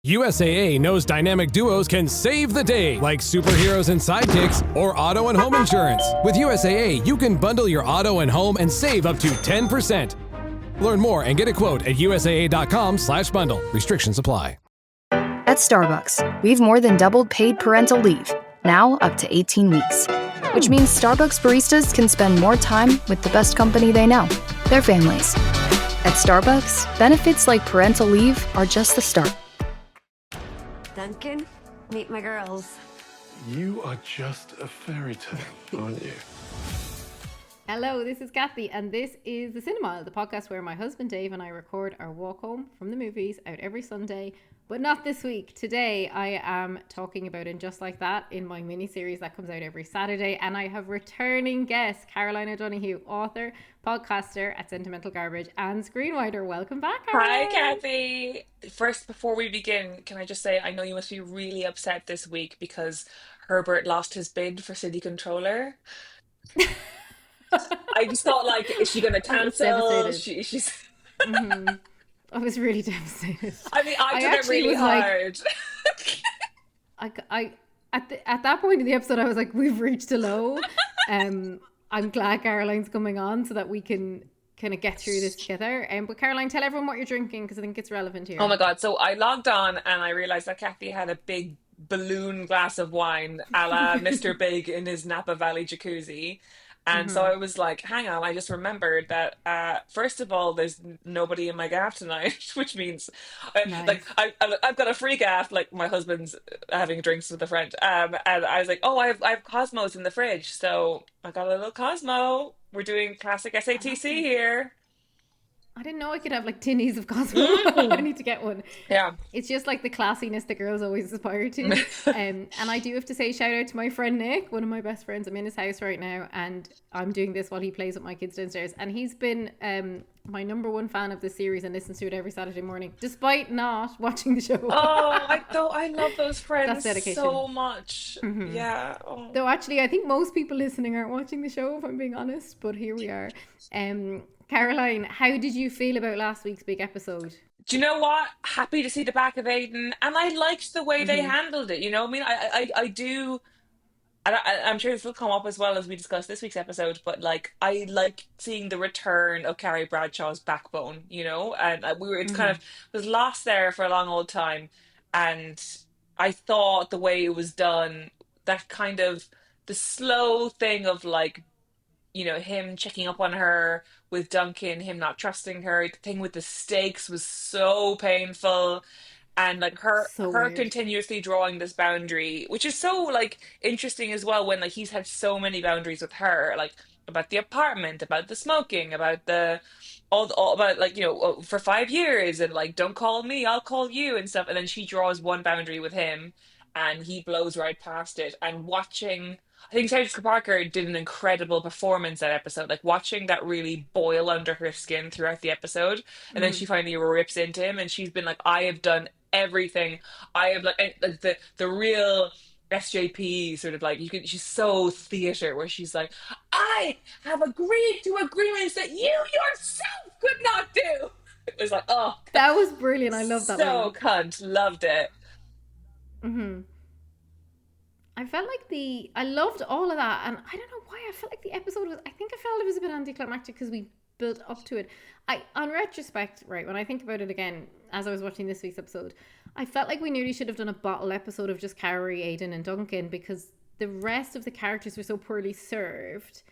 USAA knows dynamic duos can save the day, like superheroes and sidekicks or auto and home insurance. With USAA, you can bundle your auto and home and save up to 10%. Learn more and get a quote at usaa.com/bundle. Restrictions apply. At Starbucks, we've more than doubled paid parental leave, now up to 18 weeks. Which means Starbucks baristas can spend more time with the best company they know, their families. At Starbucks, benefits like parental leave are just the start. Duncan, meet my girls. You are just a fairy tale, aren't you? Hello, this is Kathy, and this is The Cinema, the podcast where my husband Dave and I record our walk home from the movies out every Sunday, but not this week. Today, I am talking about And Just Like That in my mini-series that comes out every Saturday, and I have returning guest, Caroline O'Donoghue, author, podcaster at Sentimental Garbage, and screenwriter. Welcome back, Caroline. Hi, Kathy. First, before we begin, can I just say I know you must be really upset this week because Herbert lost his bid for city controller. I just thought, like, is she going to I was cancel? devastated. She's. I was really devastated. I mean, I did it actually really was like, hard. at that point in the episode, I was like, we've reached a low. I'm glad Caroline's coming on so that we can kind of get through this together. But Caroline, tell everyone what you're drinking because I think it's relevant here. Oh my God. So I logged on and I realized that Kathy had a big balloon glass of wine a la Mr. Big in his Napa Valley jacuzzi. And so I was like, hang on, I just remembered that, first of all, there's nobody in my gaff tonight, which means, Nice. I've got a free gaff, like my husband's having drinks with a friend. And I was like, oh, I have Cosmos in the fridge. So I got a little Cosmo. We're doing classic I love SATC this. here. I didn't know I could have like tinnies of Cosmo. I need to get one. Yeah. It's just like the classiness that girls always aspire to. And I do have to say shout out to my friend Nick, one of my best friends. I'm in his house right now and I'm doing this while he plays with my kids downstairs. And he's been my number one fan of the series and listens to it every Saturday morning, despite not watching the show. Oh, I love those friends That's dedication. so much. Yeah. Oh. Though actually, I think most people listening aren't watching the show, if I'm being honest. But here we are. Caroline, how did you feel about last week's big episode? Do you know what? Happy to see the back of Aiden, and I liked the way they handled it. You know, I mean, I do, and I'm sure this will come up as well as we discuss this week's episode. But like, I like seeing the return of Carrie Bradshaw's backbone. You know, and it's kind of was lost there for a long old time, and I thought the way it was done, that kind of the slow thing of like him checking up on her with Duncan, him not trusting her. The thing with the stakes was so painful. And like So her weird. continuously drawing this boundary, which is so like interesting as well when like he's had so many boundaries with her, like about the apartment, about the smoking, about the all about like for 5 years and like don't call me, I'll call you and stuff. And then she draws one boundary with him and he blows right past it. And watching I think Sarah Jessica Parker did an incredible performance that episode. Like watching that really boil under her skin throughout the episode, and then she finally rips into him, and she's been like, "I have done everything. I have like the real SJP sort of like you can." She's so theater where she's like, "I have agreed to agreements that you yourself could not do." It was like, oh, That was brilliant. I love that so line. cunt, loved it. I felt like I loved all of that, and I don't know why I felt like the episode was. I think I felt it was a bit anticlimactic because we built up to it. On retrospect, right when I think about it again, as I was watching this week's episode, I felt like we nearly should have done a bottle episode of just Carrie, Aidan, and Duncan because the rest of the characters were so poorly served.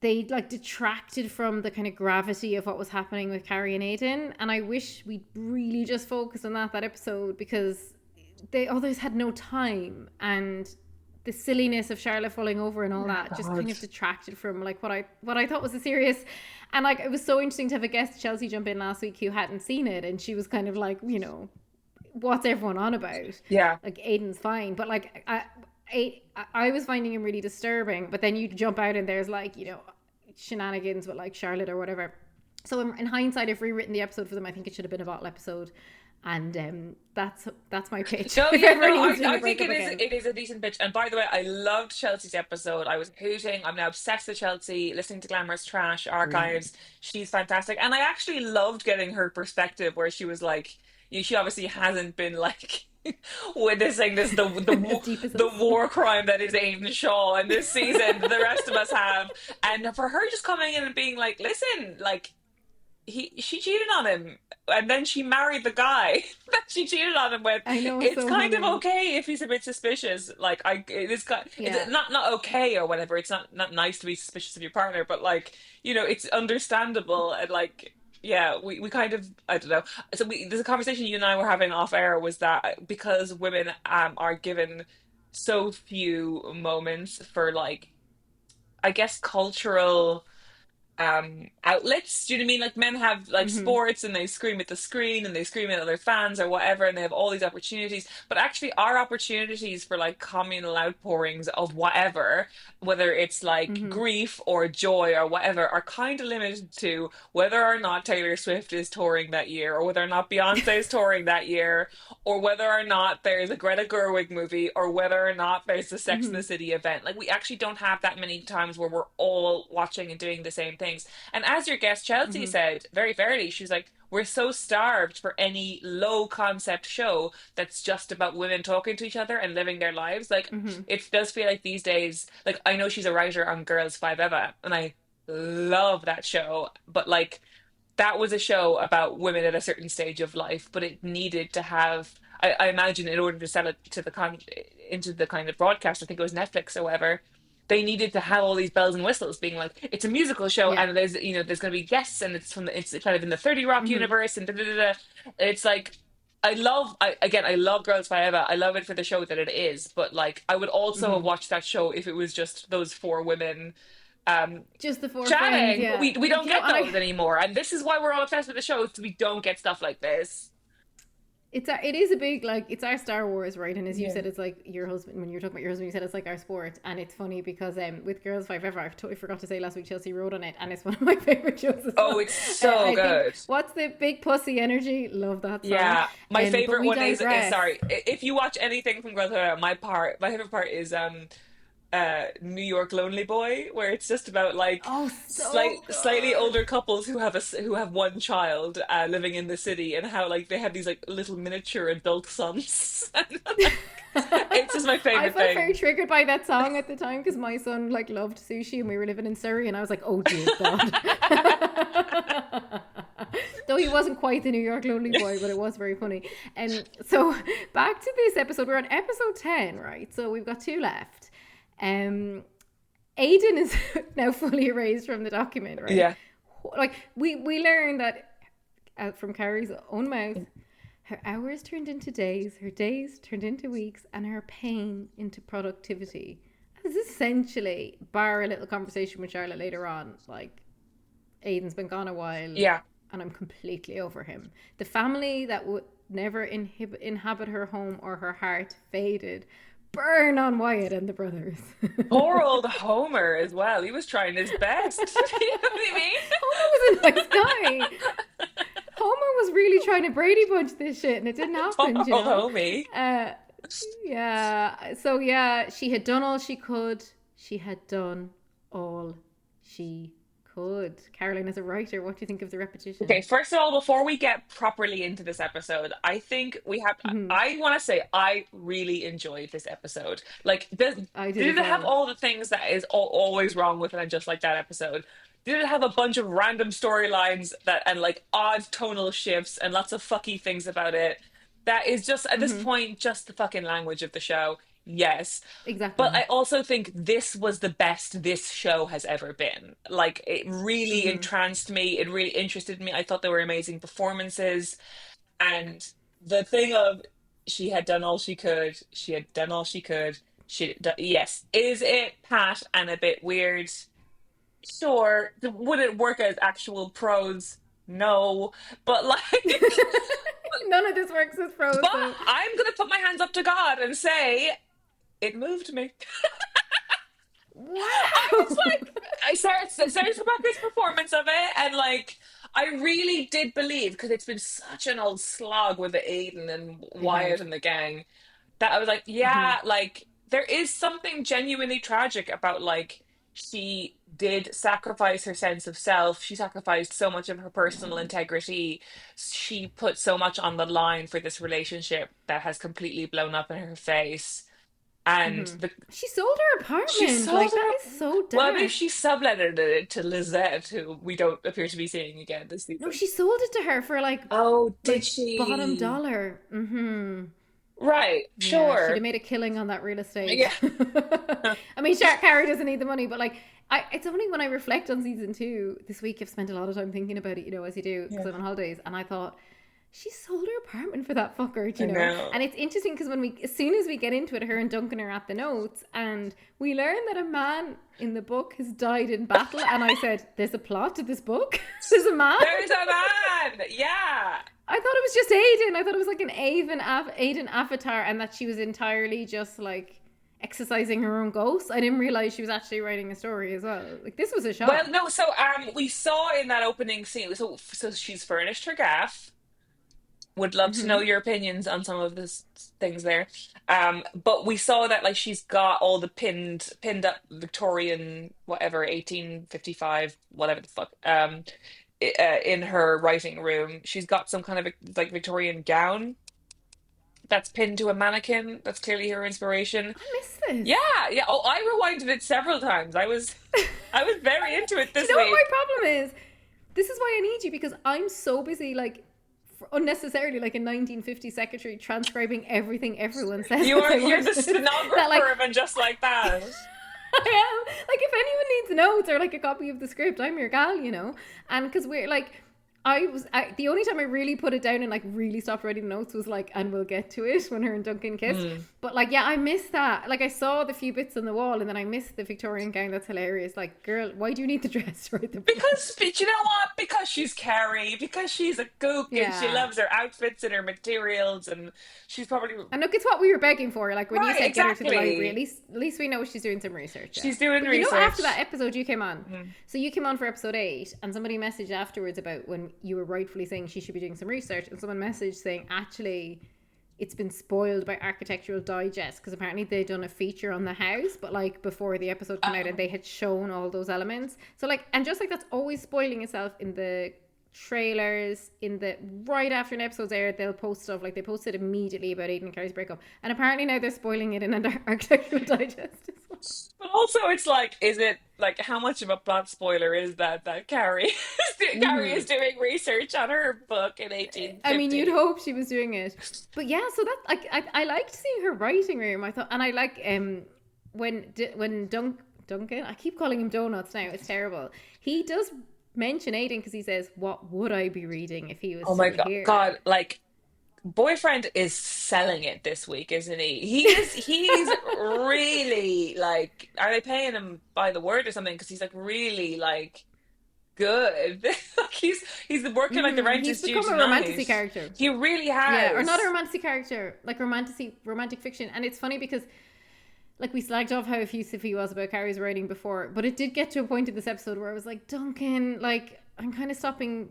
They like detracted from the kind of gravity of what was happening with Carrie and Aidan, and I wish we'd really just focused on that episode because they others had no time, and the silliness of Charlotte falling over and all that just kind of detracted from like what I thought was a serious. And like it was so interesting to have a guest, Chelsea, jump in last week who hadn't seen it, and she was kind of like, what's everyone on about? Yeah. Like Aiden's fine, but like I was finding him really disturbing. But then you jump out and there's like shenanigans with like Charlotte or whatever. So in hindsight, I've rewritten the episode for them. I think it should have been a bottle episode. And that's my pitch. No, If yeah, ever no, needs doing I a think breakup again. it is a decent pitch. And by the way, I loved Chelsea's episode. I was hooting. I'm now obsessed with Chelsea, listening to Glamorous Trash archives. She's fantastic. And I actually loved getting her perspective where she was like, she obviously hasn't been like witnessing this As deep as the us. war crime that is Aidan Shaw in this season. The rest of us have, and for her just coming in and being like, listen, like she cheated on him, and then she married the guy that she cheated on him with. I know, it's It's so kind of funny. okay if he's a bit suspicious. Like it is kind, it's Yeah. not okay or whatever. It's not nice to be suspicious of your partner, but like it's understandable and like. Yeah, we kind of I don't know. So there's a conversation you and I were having off air was that because women are given so few moments for like I guess cultural outlets. Do you know what I mean? Like men have like Hmm. sports and they scream at the screen and they scream at other fans or whatever, and they have all these opportunities. But actually, our opportunities for like communal outpourings of whatever, whether it's like Hmm. grief or joy or whatever, are kind of limited to whether or not Taylor Swift is touring that year, or whether or not Beyonce is touring that year, or whether or not there's a Greta Gerwig movie, or whether or not there's a Sex and Hmm. the City event. Like we actually don't have that many times where we're all watching and doing the same things. And as your guest Chelsea Hmm. said very fairly, she's like, we're so starved for any low concept show that's just about women talking to each other and living their lives. Like Hmm. it does feel like these days, like I know she's a writer on Girls Five Eva, and I love that show, but like that was a show about women at a certain stage of life, but it needed to have. I imagine in order to sell it to the into the kind of broadcast, I think it was Netflix or whatever, they needed to have all these bells and whistles, being like it's a musical show, Yeah. and there's there's going to be guests, and it's kind of in the 30 Rock Hmm. universe, and da, da, da, da. It's like I love Girls Five. I love it for the show that it is, but like I would also have Hmm. watched that show if it was just those four women um Just the four friends, chatting, but yeah. we don't get And those anymore. And this is why we're all obsessed with the show, so we don't get stuff like this. it is a big, like, it's our Star Wars, right? And as you Yeah. said, it's like your husband, when you were talking about your husband, you said it's like our sport. And it's funny because with Girls Five Ever, I totally forgot to say last week, Chelsea wrote on it, and it's one of my favorite shows as Oh, well. it's so I think, good. what's the Big Pussy Energy? Love that song. Yeah, my But favorite we one is digress. sorry. If you watch anything from Growth Hormone, my favorite part is New York Lonely Boy, where it's just about like Oh, so slightly good. older couples who have who have one child living in the city, and how like they have these like little miniature adult sons. It's just my I favorite felt very thing. triggered by that song at the time because my son like loved sushi and we were living in Surrey and I was like, oh dear God. Though he wasn't quite the New York lonely boy, but it was very funny. And so back to this episode, we're on episode 10, right? So we've got two left. Um, Aiden is now fully erased from the document, right? Yeah. Like we learn that out from Carrie's own mouth, her hours turned into days, her days turned into weeks, and her pain into productivity. That's essentially, bar a little conversation with Charlotte later on, like, Aiden's been gone a while, Yeah. and I'm completely over him. The family that would never inhabit her home or her heart faded. Burn on Wyatt and the brothers. Poor old Homer as well. He was trying his best. You know what I mean? Homer was a nice guy. Homer was really trying to Brady Bunch this shit, and it didn't happen, Poor you old know. homie. Uh, yeah. So yeah, she had done all she could. She had done all she could. Caroline, as a writer, what do you think of the repetition? Okay, first of all, before we get properly into this episode, I think we have. Hmm. I want to say I really enjoyed this episode. Like, I did did as it have well. all the things that is always wrong with it, and just like that episode? Did it have a bunch of random storylines that and like odd tonal shifts and lots of fucky things about it? That is just at this Hmm. point just the fucking language of the show. Yes. But Exactly. I also think this was the best this show has ever been. Like, it really Hmm. entranced me. It really interested me. I thought they were amazing performances. And the thing of she had done all she could, she had done all she could. Yes. Is it pat and a bit weird? Sure. Would it work as actual prose? No. But like, None of this works as prose, but though. I'm gonna put my hands up to God and say it moved me. I was Wow. like, I started about this performance of it, and like, I really did believe because it's been such an old slog with the Aiden and It Wyatt had. and the gang that I was like, Hmm. yeah, like there is something genuinely tragic about like she did sacrifice her sense of self. She sacrificed so much of her personal integrity. She put so much on the line for this relationship that has completely blown up in her face. And She sold her she apartment. sold Like, that her. is so Well, I mean, dark. she subletted it to Lizette, who we don't appear to be seeing again this No, season. she sold it to her for Oh, did like bottom she? dollar. Right, Yeah, she'd have sure. made a killing on that real estate. Yeah. I mean, Shark Carrie doesn't need the money, but like, it's only when I reflect on season two this week, I've spent a lot of time thinking about it, as you do, because Yeah, I'm on holidays, and I thought, she sold her apartment for that fucker, I And know. it's interesting because as soon as we get into it, her and Duncan are at the notes, and we learn that a man in the book has died in battle, and I said, there's a plot to this book? There's a man? There's a man! Yeah. I thought it was just Aiden. I thought it was like an Aiden avatar, and that she was entirely just like exercising her own ghost. I didn't realize she was actually writing a story as well. Like, this was a Well, shock. no, so we saw in that opening scene, so she's furnished her gaff. Would love to know your opinions on some of this things there. But we saw that like she's got all the pinned up Victorian whatever 1855 whatever the fuck in her writing room. She's got some kind of like Victorian gown that's pinned to a mannequin. That's clearly her inspiration. I missed this. Yeah, yeah. Oh, I rewinded it several times. I was very into it Do you this know what my week. problem is? This is why I need you, because I'm so busy, like, unnecessarily, like a 1950 secretary, transcribing everything everyone says. You as are I you're watch the this. That, stenographer like, of and just like that. I am. Like, if anyone needs notes or like a copy of the script, I'm your gal. And because we're like, the only time I really put it down and like really stopped writing notes was like, and we'll get to it when her and Duncan kissed. But like, yeah, I missed that. Like, I saw the few bits on the wall, and then I missed the Victorian gown. That's hilarious. Like, girl, why do you need the dress to write the book? But you know what? Because she's Carrie, because she's a kook and she Yeah. loves her outfits and her materials, and she's probably And look, it's what we were begging for. Like, when you right, said get her to the library, exactly. at least we know she's doing some research. Yeah. She's doing But after research. that episode, you came on. So you came on for episode 8, and somebody messaged afterwards about when you were rightfully saying she should be doing some research, and someone messaged saying actually it's been spoiled by Architectural Digest, because apparently they'd done a feature on the house, but like before the episode came out, and they had shown all those elements. So like, and just like that's always spoiling itself in the trailers, in the right after an episode's aired, they'll post stuff. Like, they posted immediately about Aiden and Carrie's breakup, and apparently now they're spoiling it in an Architectural Digest as well. But also, it's like, is it like how much of a plot spoiler is that Carrie is doing research on her book in I mean, you'd 1850? hope she was doing it, but yeah. So that, like, I liked seeing her writing room. I thought, and I like when Duncan, I keep calling him Donuts now. It's terrible. He does mention Aiden, because he says, "What would I be reading if he was Oh my still God, here?" God, like boyfriend is selling it this week, isn't he? He's really like, are they paying him by the word or something? Because he's like really like good. Like he's working like the rent He's is due become a romantic tonight. character. He really Yeah, or not a has. romantic character, like romantic fiction. And it's funny because, like, we slagged off how effusive he was about Carrie's writing before, but it did get to a point in this episode where I was like, Duncan, like, I'm kind of stopping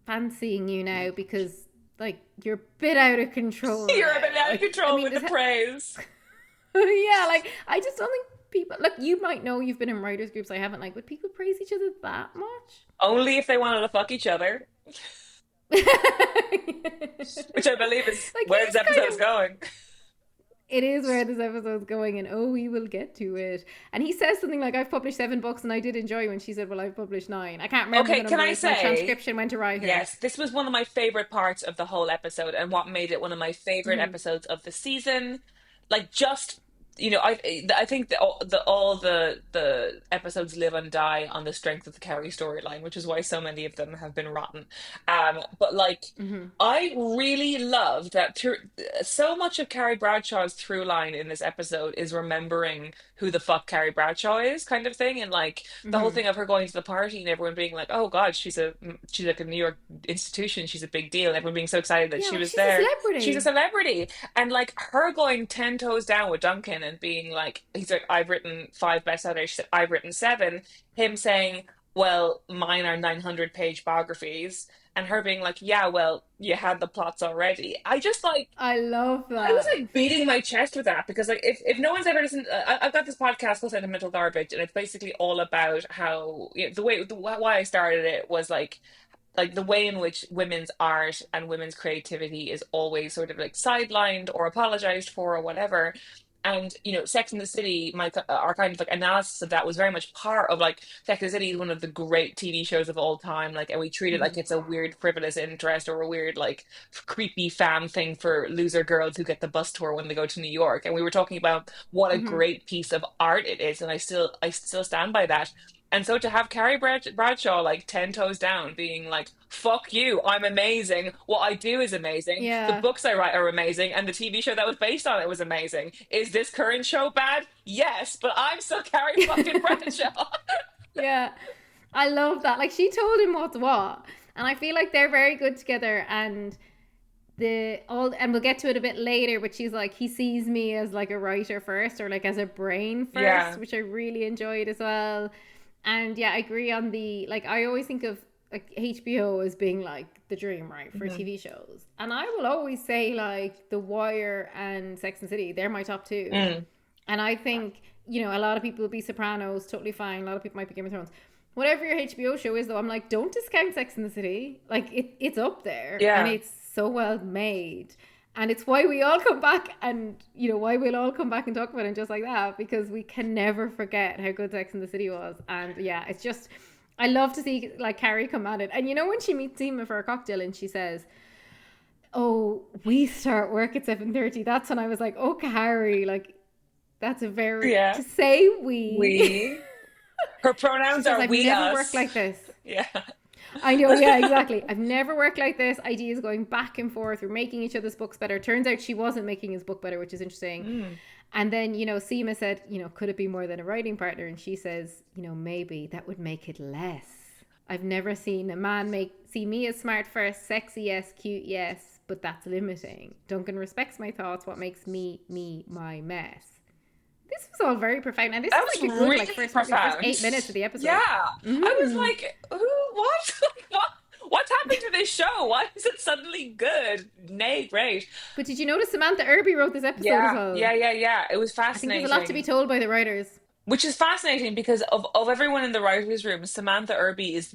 fancying you now, because, like, you're a bit out of control You're a now. bit out of Like, I control mean, with the praise. yeah, like, I just don't think people, like, you might know, you've been in writers groups, I haven't, like, would people praise each other that much? Only if they wanted to fuck each other, Like, which I believe is where he's this kind episode's of, going. it is where this episode's going, and oh, we will get to it. And he says something like, I've published 7 books, and I did enjoy when she said, well, I've published 9. I can't remember Okay, the can I numbers. My say, transcription went awry here. yes, this was one of my favorite parts of the whole episode and what made it one of my favorite episodes of the season. Like, just, I think that all the episodes live and die on the strength of the Carrie storyline, which is why so many of them have been rotten. But like, I really love that so much of Carrie Bradshaw's through line in this episode is remembering who the fuck Carrie Bradshaw is, kind of thing, and like the whole thing of her going to the party and everyone being like, "Oh God, she's like a New York institution, she's a big deal," and everyone being so excited that Yeah, she like, was she's a there. She's a celebrity. celebrity, and like her going 10 toes down with Duncan and being like, he's like, "I've written 5 bestsellers," she said, "I've written 7." Him saying, well, mine are 900-page biographies, and her being like, yeah, well, you had the plots already. I just like, I love I was that. like beating my chest with that because like if no one's ever listened, I've got this podcast called Sentimental Garbage, and it's basically all about how, you know, why I started it was like the way in which women's art and women's creativity is always sort of like sidelined or apologized for or whatever. And you know, Sex and the City, our kind of like analysis of that was very much part of like Sex and the City is one of the great TV shows of all time. Like, and we treat it like it's a weird frivolous interest or a weird like creepy fan thing for loser girls who get the bus tour when they go to New York. And we were talking about what a Hmm. great piece of art it is, and I still stand by that. And so to have Bradshaw like 10 toes down, being like, fuck you, I'm amazing. What I do is amazing. The Yeah. books I write are amazing. And the TV show that was based on it was amazing. Is this current show bad? Yes, but I'm still Carrie fucking Bradshaw. Yeah. I love that. Like she told him what's what. And I feel like they're very good together and the all and we'll get to it a bit later, but she's like he sees me as like a writer first or like as a brain Yeah. first, which I really enjoyed as well. And yeah, I agree on the like I always think of like HBO as being like the dream, right, for Mhm. TV shows. And I will always say like The Wire and Sex and the City, they're my top two. Mm. And I think, you know, a lot of people will be Sopranos, totally fine. A lot of people might be Game of Thrones. Whatever your HBO show is, though, I'm like, don't discount Sex in the City. Like, it's up there and Yeah. it's so well made. And it's why we all come back and, you know, why we'll all come back and talk about it just like that, because we can never forget how good Sex in the City was. And yeah, it's just, I love to see, like, Carrie come at it. And you know, when she meets Seema for a cocktail and she says, oh, we start work at 7:30, that's when I was like, oh, Carrie, like, that's a very Yeah. to say we. We. Her She pronouns says, are I've we, never worked us. like this. Yeah. I know, yeah, exactly. I've never worked like this. Ideas going back and forth. We're making each other's books better. Turns out she wasn't making his book better, which is interesting. Mm. And then, you know, Seema said, you know, could it be more than a writing partner? And she says, you know, maybe that would make it less. I've never seen a man see me as smart first, sexy, yes, cute, yes, but that's limiting. Duncan respects my thoughts, what makes me, my mess. This was all very profound, and this That is was like a good really like first profound. 8 minutes of the Yeah. episode. I was Mm. like, who, what? What? What's happened to this show? Why is it suddenly good? Nay, great. But did you notice Samantha Irby wrote this episode as Yeah, well? yeah, yeah, yeah. It was I think there's a lot to be fascinating. told by the writers. Which is fascinating because of everyone in the writers' room, Samantha Irby is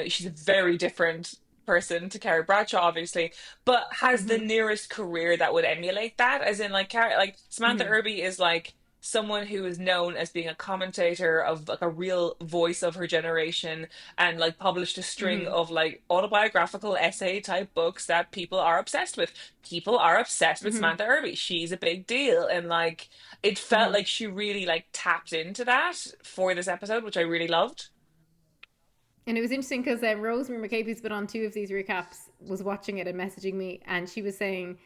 she's a very different person to Carrie Bradshaw, obviously, but has the Hmm. nearest career that would emulate that. As in, like, Carrie, like Samantha Hmm. Irby is like someone who is known as being a commentator of like a real voice of her generation and like published a string Hmm. of like autobiographical essay type books that people are obsessed with. People are obsessed with Hmm. Samantha Irby. She's a big deal. And like it felt Hmm. like she really like tapped into that for this episode, which I really loved. And it was interesting because Rosemary McCabe, who's been on two of these recaps, was watching it and messaging me, and she was saying,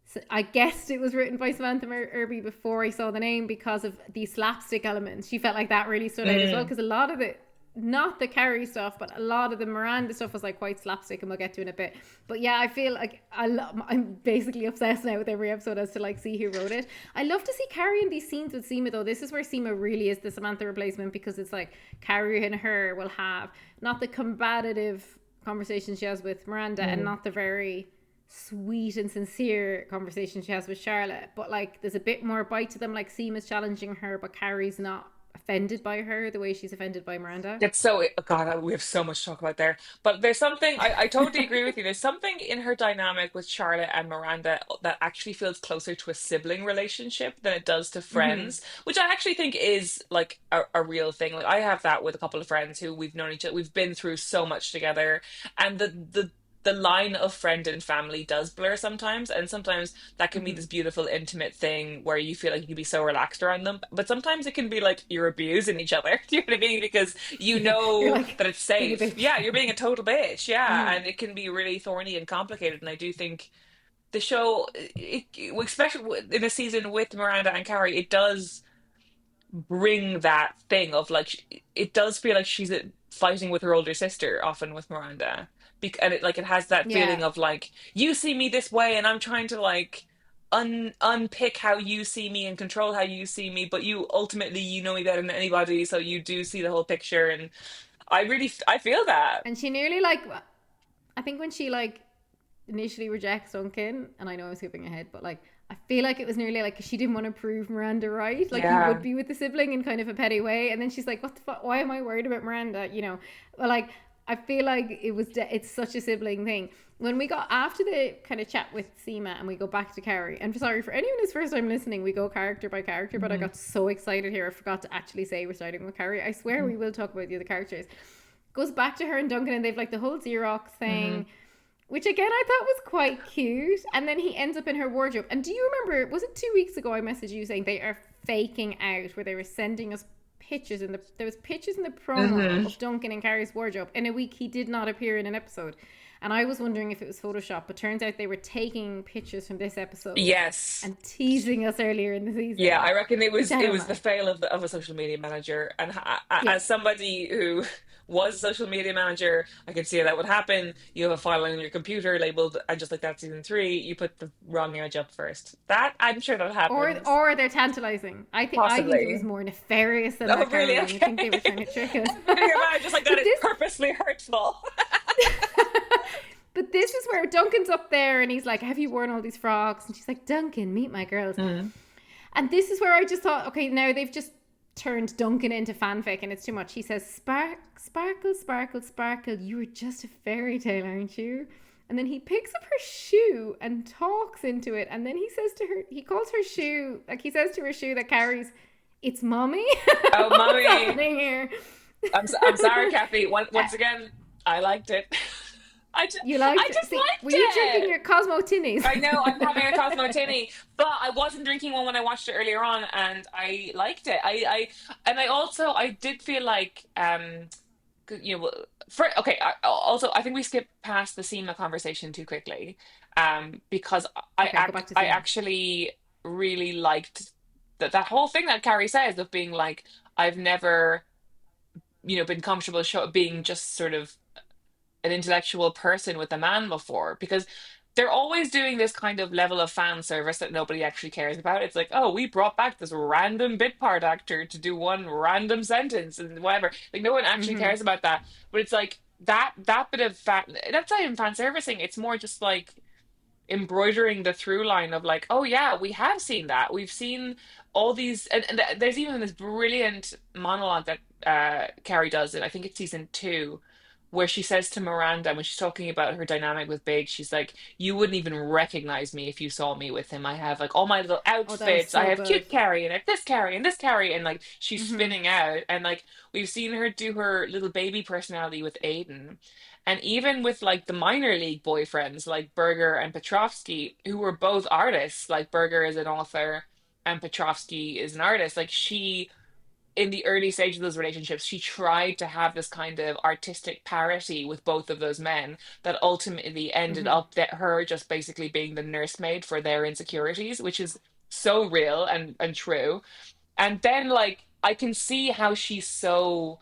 so I guessed it was written by Samantha Irby before I saw the name because of the slapstick elements. She felt like that really stood out as well Mm. because a lot of it, not the Carrie stuff, but a lot of the Miranda stuff was like quite slapstick, and we'll get to in a bit. But yeah, I feel like I'm basically obsessed now with every episode as to like see who wrote it. I love to see Carrie in these scenes with Seema though. This is where Seema really is the Samantha replacement because it's like Carrie and her will have not the combative conversation she has with Miranda and Mm. not the very sweet and sincere conversation she has with Charlotte, but like there's a bit more bite to them. Like Seema's challenging her, but Carrie's not offended by her the way she's offended by Miranda. That's so, oh God, we have so much to talk about there. But there's something, I totally agree with you. There's something in her dynamic with Charlotte and Miranda that actually feels closer to a sibling relationship than it does to Mm-hmm. friends, which I actually think is like a real thing. Like I have that with a couple of friends who we've known each other, we've been through so much together, and the line of friend and family does blur sometimes, and sometimes that can be Mm-hmm. this beautiful intimate thing where you feel like you can be so relaxed around them, but sometimes it can be like you're abusing each other. Do you know what I mean? Because you You're know like that it's being a safe. bitch. Yeah, you're being a total bitch. Yeah, Mm-hmm. and it can be really thorny and complicated, and I do think the show especially in a season with Miranda and Carrie, it does bring that thing of like it does feel like she's fighting with her older sister often with Miranda. And it has that feeling Yeah. of like you see me this way and I'm trying to like unpick how you see me and control how you see me, but you ultimately you know me better than anybody, so you do see the whole picture. And I feel that. And she nearly like, I think when she like initially rejects Duncan, and I know I'm skipping ahead, but like I feel like it was nearly like she didn't want to prove Miranda right. Like you Yeah. would be with the sibling in kind of a petty way, and then she's like, "What the fuck? Why am I worried about Miranda?" You know, but like I feel like it's such a sibling thing. When we got after the kind of chat with Seema and we go back to Carrie, and sorry for anyone who's first time listening, we go character by character, but I got so excited here I forgot to actually say we're starting with Carrie. I swear we will talk about the other characters. Goes back to her and Duncan, and they've like the whole Xerox thing, which again I thought was quite cute. And then he ends up in her wardrobe. And do you remember, was it 2 weeks ago I messaged you saying they are faking out, where they were sending us pictures there was pictures in the promo of Duncan and Carrie's wardrobe. In a week he did not appear in an episode. And I was wondering if it was Photoshop, but turns out they were taking pictures from this episode Yes. and teasing us earlier in the season. Yeah, I reckon it Which was I it don't was the mind. fail of a social media manager, and Yeah. as somebody who was a social media manager, I could see how that would happen. You have a file on your computer labeled, and just like that, season 3, you put the wrong image up first. That I'm sure that happens, Or they're tantalizing. I think it was possibly. more nefarious than Oh, that, really? Caroline. I think they were Okay. trying to trick us. Video manager just like that But is this purposely hurtful. but this is where Duncan's up there and he's like, "Have you worn all these frocks?" And she's like, "Duncan, meet my girls." And this is where I just thought, okay, now they've just turned Duncan into fanfic and it's too much. He says, Sparkle, sparkle, sparkle, you are just a fairy tale, aren't you? And then he picks up her shoe and talks into it. And then he says to her, he calls her shoe, like he says to her shoe that carries, "It's mommy." Oh, What's mommy. happening here? I'm sorry, Kathy. Once again, I liked it. You liked I it? just See, liked were you drinking it. your Cosmo Tinnies? I know I'm having a Cosmo Tinny, but I wasn't drinking one when I watched it earlier on, and I liked it. And I also I did feel like 'cause, for okay. Also, I think we skipped past the SEMA conversation too quickly, because Okay, go back to I Seema. actually really liked that whole thing that Carrie says of being like, I've never been comfortable being just sort of an intellectual person with a man before, because they're always doing this kind of level of fan service that nobody actually cares about. It's like, oh, we brought back this random bit part actor to do one random sentence and whatever. Like no one actually Mm-hmm. cares about that. But it's like that bit of fan, that's not even fan servicing. It's more just like embroidering the through line of like, oh yeah, we have seen that. We've seen all these, and there's even this brilliant monologue that Carrie does in, I think it's season 2, where she says to Miranda when she's talking about her dynamic with Big, she's like, "You wouldn't even recognize me if you saw me with him. I have like all my little Oh, that was outfits. I so have good. cute Carrie and I have this Carrie and this Carrie," and like she's Mm-hmm. spinning out, and like we've seen her do her little baby personality with Aiden. And even with like the minor league boyfriends like Berger and Petrovsky, who were both artists, like Berger is an author and Petrovsky is an artist, like she, in the early stage of those relationships, she tried to have this kind of artistic parity with both of those men that ultimately ended Mm-hmm. up that her just basically being the nursemaid for their insecurities, which is so real and true. And then like I can see how she's so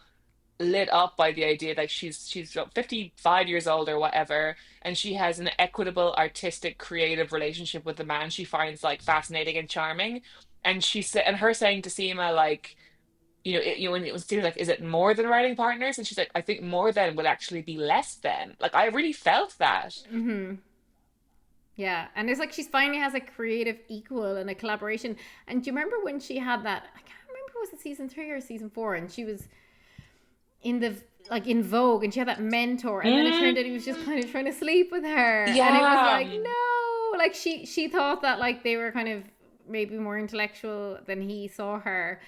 lit up by the idea that she's 55 years old or whatever, and she has an equitable artistic creative relationship with the man she finds like fascinating and charming. And she said, and her saying to Seema like, when it was like, is it more than writing partners? And she's like, I think more than would actually be less than. Like I really felt that. Mm-hmm. Yeah, and it's like she's finally has a creative equal and a collaboration. And do you remember when she had that? I can't remember, was it season 3 or season 4? And she was in the like in Vogue, and she had that mentor, and then it Mm, turned out he was just kind of trying to sleep with her, and it was yeah. like no, like she thought that like they were kind of maybe more intellectual than he saw her.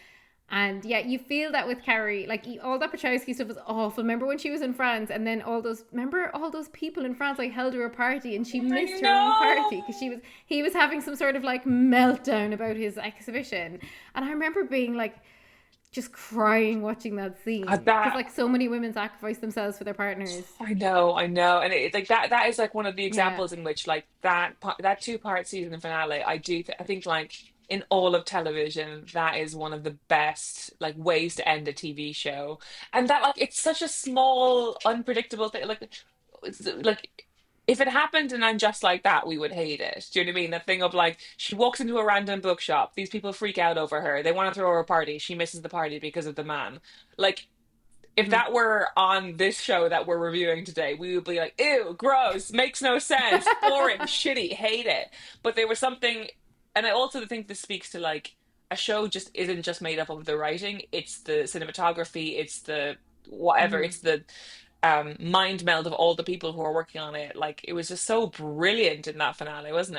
And yeah, you feel that with Carrie, like all that Petrowski stuff was awful. Remember when she was in France, and then remember all those people in France like held her a party, and she I missed her own party because know. he was having some sort of like meltdown about his exhibition, and I remember being like just crying watching that scene because That like so many women sacrifice themselves for their partners. I know, and it's like that is like one of the Yeah. examples in which like that 2-part season finale. I think like in all of television, that is one of the best like ways to end a TV show, and that like it's such a small, unpredictable thing. Like it's like if it happened and I'm just like that, we would hate it. Do you know what I mean? That thing of like she walks into a random bookshop, these people freak out over her, they want to throw her a party, she misses the party because of the man. Like if that were on this show that we're reviewing today, we would be like, ew, gross, makes no sense, boring, shitty, hate it. But there was something, and I also think this speaks to like a show just isn't just made up of the writing, it's the cinematography, it's the whatever, it's the mind meld of all the people who are working on it. Like it was just so brilliant in that finale, wasn't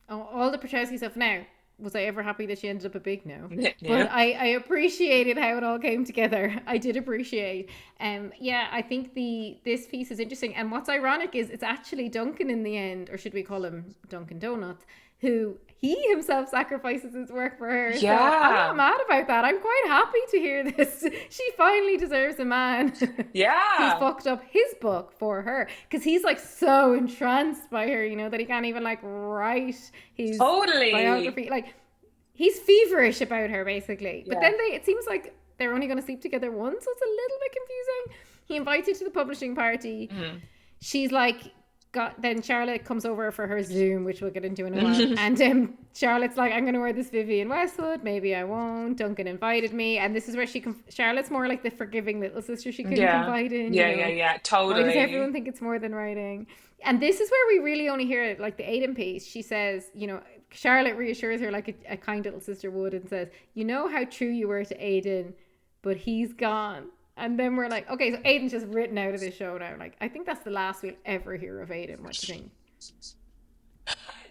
Oh, all the Petrowski stuff now. Was I ever happy that she ended up a big no? it? But Yeah. I appreciated how it all came together. I did appreciate. Yeah, I think this piece is interesting. And what's ironic is it's actually Duncan in the end, or should we call him Duncan Donuts, who he himself sacrifices his work for her. So I'm Yeah. not mad about that. I'm quite happy to hear this. She finally deserves a man who's Yeah. fucked up his book for her. Because he's like so entranced by her, you know, that he can't even like write his Totally. biography. Like he's feverish about her basically. But Yeah. then it seems like they're only going to sleep together once, so it's a little bit confusing. He invites her to the publishing party. She's like, then Charlotte comes over for her Zoom, which we'll get into in a while. And Charlotte's like, I'm going to wear this Vivienne Westwood. Maybe I won't. Duncan invited me. And this is where Charlotte's more like the forgiving little sister she couldn't confide in. Yeah, you know? yeah, Why totally. does everyone think it's more than writing? And this is where we really only hear it, like the Aiden piece. She says, you know, Charlotte reassures her like a kind little sister would and says, you know how true you were to Aiden, but he's gone. And then we're like, okay, so Aiden's just written out of this show now. Like, I think that's the last we'll ever hear of Aiden. What do you think?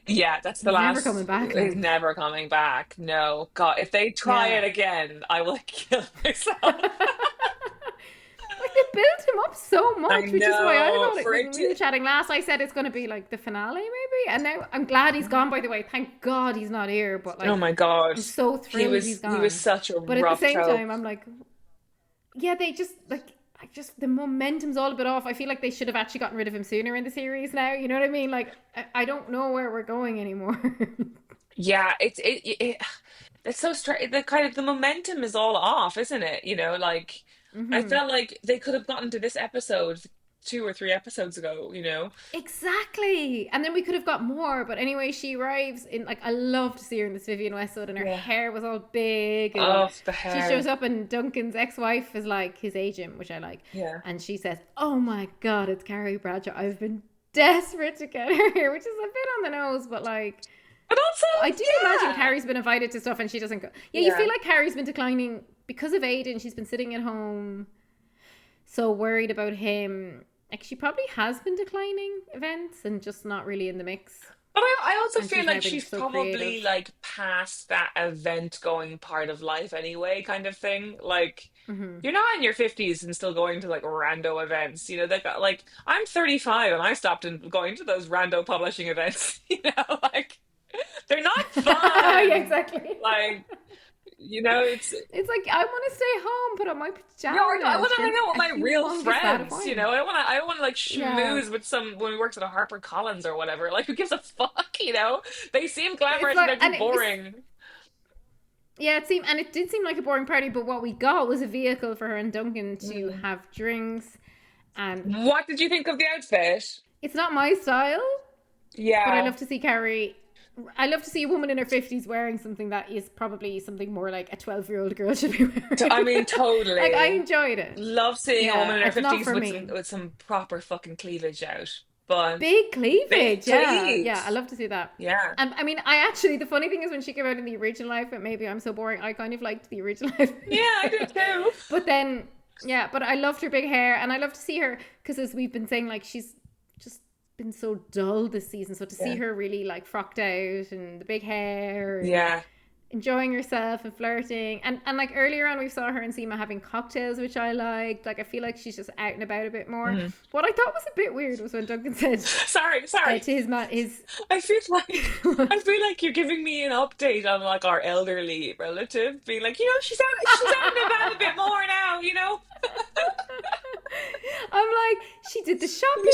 Yeah, that's the He's last. never coming back. He's Like. never coming back. No, God, if they try Yeah. it again, I will kill myself. Like they built him up so much, which is why I know, thought it, for like, it when we were to- chatting last, I said it's going to be like the finale maybe, and now I'm glad he's gone. By the way, thank God he's not here. But like, Oh my God, I'm so thrilled he's he gone. was such a But at the rough same toe. time, I'm like, yeah, they just like. The momentum's all a bit off. I feel like they should have actually gotten rid of him sooner in the series now. You know what I mean? Like, I don't know where we're going anymore. Yeah, it's so strange. The kind of the momentum is all off, isn't it? You know, like I felt like they could have gotten to this episode 2 or 3 episodes ago. You know, Exactly. And then we could have got more. But anyway, she arrives in, like, I love to see her in this Vivienne Westwood, and her hair was all big. And oh, the she hair. shows up, and Duncan's ex-wife is like his agent, which I like. Yeah. And she says, oh my God, it's Carrie Bradshaw. I've been desperate to get her here, which is a bit on the nose, but like, But also, I do imagine Carrie's been invited to stuff and she doesn't go. Yeah, you feel like Carrie's been declining because of Aiden. She's been sitting at home, so worried about him. Like, she probably has been declining events and just not really in the mix. But I also And feel she's like now been she's so probably creative. like past that event going part of life anyway, kind of thing. Like you're not in your 50s and still going to like rando events. You know, they got like I'm 35 and I stopped going to those rando publishing events. You know, like they're not fun. Yeah, exactly. Like, you know, it's It's like, I want to stay home, put on my pajamas. no, I want to hang out with drink my a real humongous vat of friends. You wine. know, I don't want to like Yeah. schmooze with some when we worked at a HarperCollins or whatever. Like, who gives a fuck? You know, they seem glamorous like- and they're and too it was- boring. Yeah, it did seem like a boring party, but what we got was a vehicle for her and Duncan to have drinks. And What did you think of the outfit? it's not my style, Yeah. but I love to see Carrie. I love to see a woman in her 50s wearing something that is probably something more like a 12-year-old girl should be wearing. I mean, totally. Like, I enjoyed it. love seeing a Yeah, woman in her it's not 50s for with me. with some proper fucking cleavage out. But Big cleavage, Big yeah. cleavage. Yeah, I love to see that. yeah. And I mean, the funny thing is when she came out in the original outfit, maybe I'm so boring, I kind of liked the original outfit. Yeah, I did too. But then, yeah, but I loved her big hair, and I love to see her, because as we've been saying, like, she's just been so dull this season, so to see her really, like, frocked out, and the big hair, and Yeah. enjoying herself and flirting, and like earlier on we saw her and Seema having cocktails, which I liked. Like, I feel like she's just out and about a bit more. What I thought was a bit weird was when Duncan said Sorry. to his I feel like you're giving me an update on like our elderly relative, being like, you know, she's out and about a bit more now, you know. I'm like, she did the shopping You know,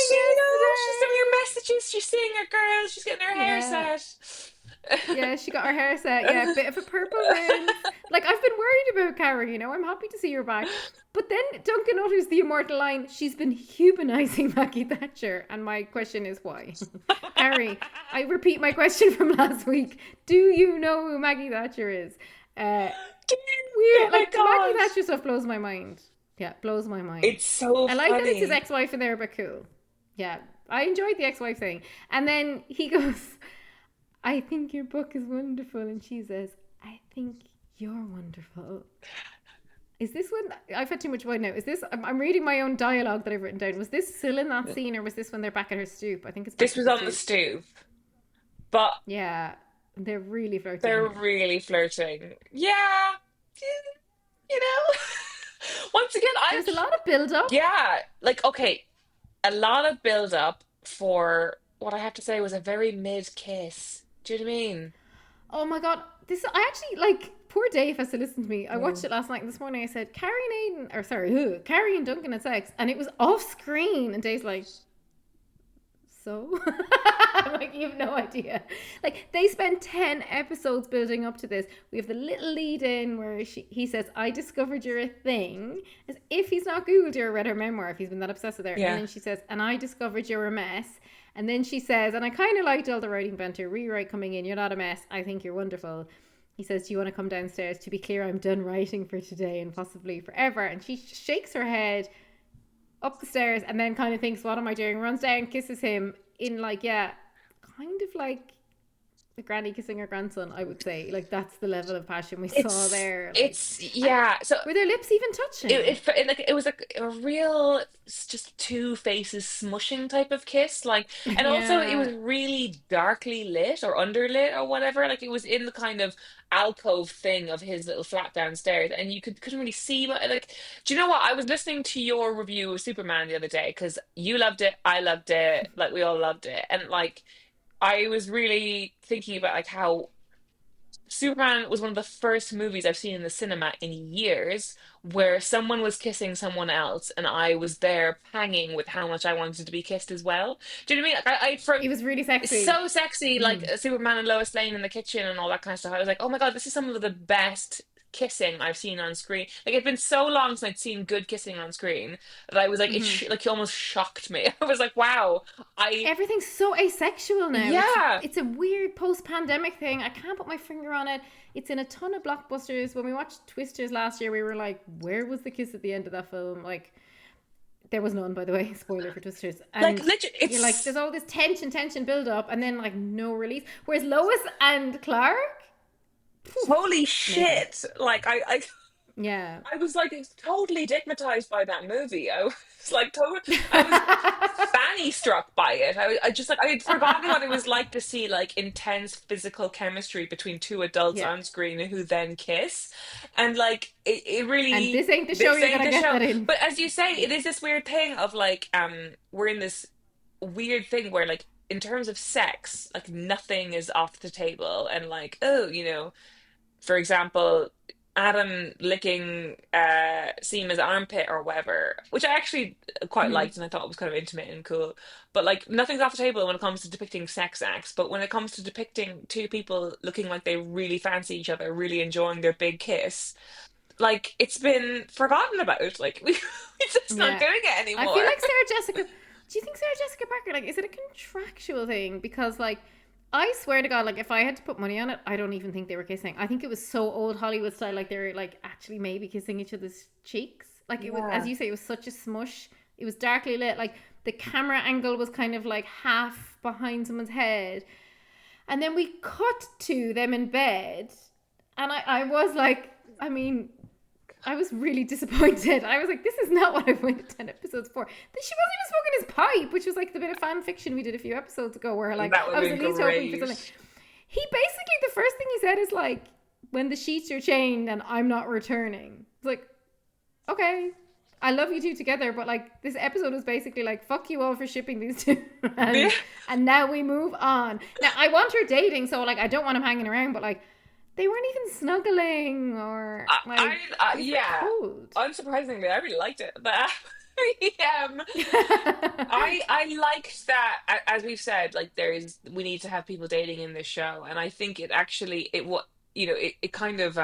yesterday. she's doing her messages, she's seeing her girls, she's getting her hair Yeah. set. Yeah, she got her hair set. Yeah, a bit of a purple rinse. Like, I've been worried about Carrie, you know. I'm happy to see her back. But then Duncan utters the immortal line, she's been humanizing Maggie Thatcher. And my question is why? Carrie, I repeat my question from last week. Do you know who Maggie Thatcher is? We Oh my like the Maggie God. Thatcher stuff blows my mind. Yeah, blows my mind. It's so I like that it's his funny. ex-wife in there, but cool. Yeah, I enjoyed the ex-wife thing. And then he goes, "I think your book is wonderful," and she says, "I think you're wonderful." Is this when I've had too much wine now? Is this? I'm reading my own dialogue that I've written down. Was this still in that scene, or was this when they're back at her stoop? I think it's back This at was the on the stoop. stoop, but Yeah, they're really flirting they're here. really flirting. Yeah, you know. Once again, There was a lot of build up. yeah, like okay, a lot of build up for what I have to say was a very mid kiss. Do you know what I mean? Oh my god, this I actually like. Poor Dave has to listen to me. I watched Mm. it last night, and this morning I said Carrie and Aiden, or sorry, who? Carrie and Duncan had sex, and it was off screen. And Dave's like, so I'm like, you have no idea. Like they spent 10 episodes building up to this. We have the little lead in where he says, "I discovered you're a thing," as if he's not googled her or read her memoir, if he's been that obsessed with her. And Yeah. then she says, "And I discovered you're a mess." And then she says, and I kind of liked all the writing banter, rewrite coming in, "You're not a mess, I think you're wonderful." He says, "Do you want to come downstairs? To be clear, I'm done writing for today and possibly forever." And she shakes her head up the stairs and then kind of thinks, "What am I doing?" Runs down, kisses him in like, yeah, kind of like a granny kissing her grandson, I would say. Like that's the level of passion we saw there. Like, and Yeah. So were their lips even touching? like it was a real just two faces smushing type of kiss, like, and also it was Yeah. really darkly lit or underlit or whatever, like it was in the kind of alcove thing of his little flat downstairs, and you couldn't really see what, like, do you know what, I was listening to your review of Superman the other day because you loved it, I loved it, like we all loved it, and like I was really thinking about like how Superman was one of the first movies I've seen in the cinema in years where someone was kissing someone else and I was there panging with how much I wanted to be kissed as well. Do you know what I mean? Like for It was really it's sexy. so sexy, like Mm. Superman and Lois Lane in the kitchen and all that kind of stuff. I was like, oh my God, this is some of the best kissing I've seen on screen. Like it'd been so long since I'd seen good kissing on screen that I was like, Hmm. like it almost shocked me. I was like, wow, I Everything's so asexual now. yeah. It's a weird post-pandemic thing. I can't put my finger on it. It's in a ton of blockbusters. When we watched Twisters last year, we were like, where was the kiss at the end of that film? Like, there was none, by the way. Spoiler for Twisters. Like And literally, you're like, it's there's all this tension build up, and then like no release. Whereas Lois and Clark, poof, holy amazing. shit. Like Yeah. I was like totally digmatized by that movie. I was like totally, I was fanny struck by it. I just like I had forgotten what it was like to see like intense physical chemistry between two adults Yeah. on screen who then kiss, and like it And really this ain't the show this you're ain't gonna the get show. that in. But as you say, it is this weird thing of like we're in this weird thing where like in terms of sex, like nothing is off the table, and like oh for example, Adam licking Seema's armpit or whatever, which I actually quite Mhm. liked and I thought was kind of intimate and cool. But like nothing's off the table when it comes to depicting sex acts. But when it comes to depicting two people looking like they really fancy each other, really enjoying their big kiss, like it's been forgotten about. Like we're just not Yeah. doing it I feel anymore. like Sarah Jessica. Do you think Sarah Jessica Parker, like, is it a contractual thing? Because, like, I swear to God, like, if I had to put money on it, I don't even think they were kissing. I think it was so old Hollywood style, like, they were, like, actually maybe kissing each other's cheeks. Like, it was, as Yeah. you say, it was such a smush. It was darkly lit. Like, the camera angle was kind of, like, half behind someone's head. And then we cut to them in bed. And I was like, I mean, I was really disappointed. I was like, this is not what I waited 10 episodes for. Then she wasn't even smoking his pipe, which was like the bit of fan fiction we did a few episodes ago where like That would I have was been at least hoping for great. something. He basically, the first thing he said is like, when the sheets are chained and I'm not returning. It's like, okay, I love you two together, but like this episode was basically like, fuck you all for shipping these two. Yeah. And now we move on. Now I want her dating, so like I don't want him hanging around, but like they weren't even snuggling or like it was very Yeah, cold. unsurprisingly, I really liked it. But um, I liked that as we've said, like we need to have people dating in this show, and I think it actually it what it kind of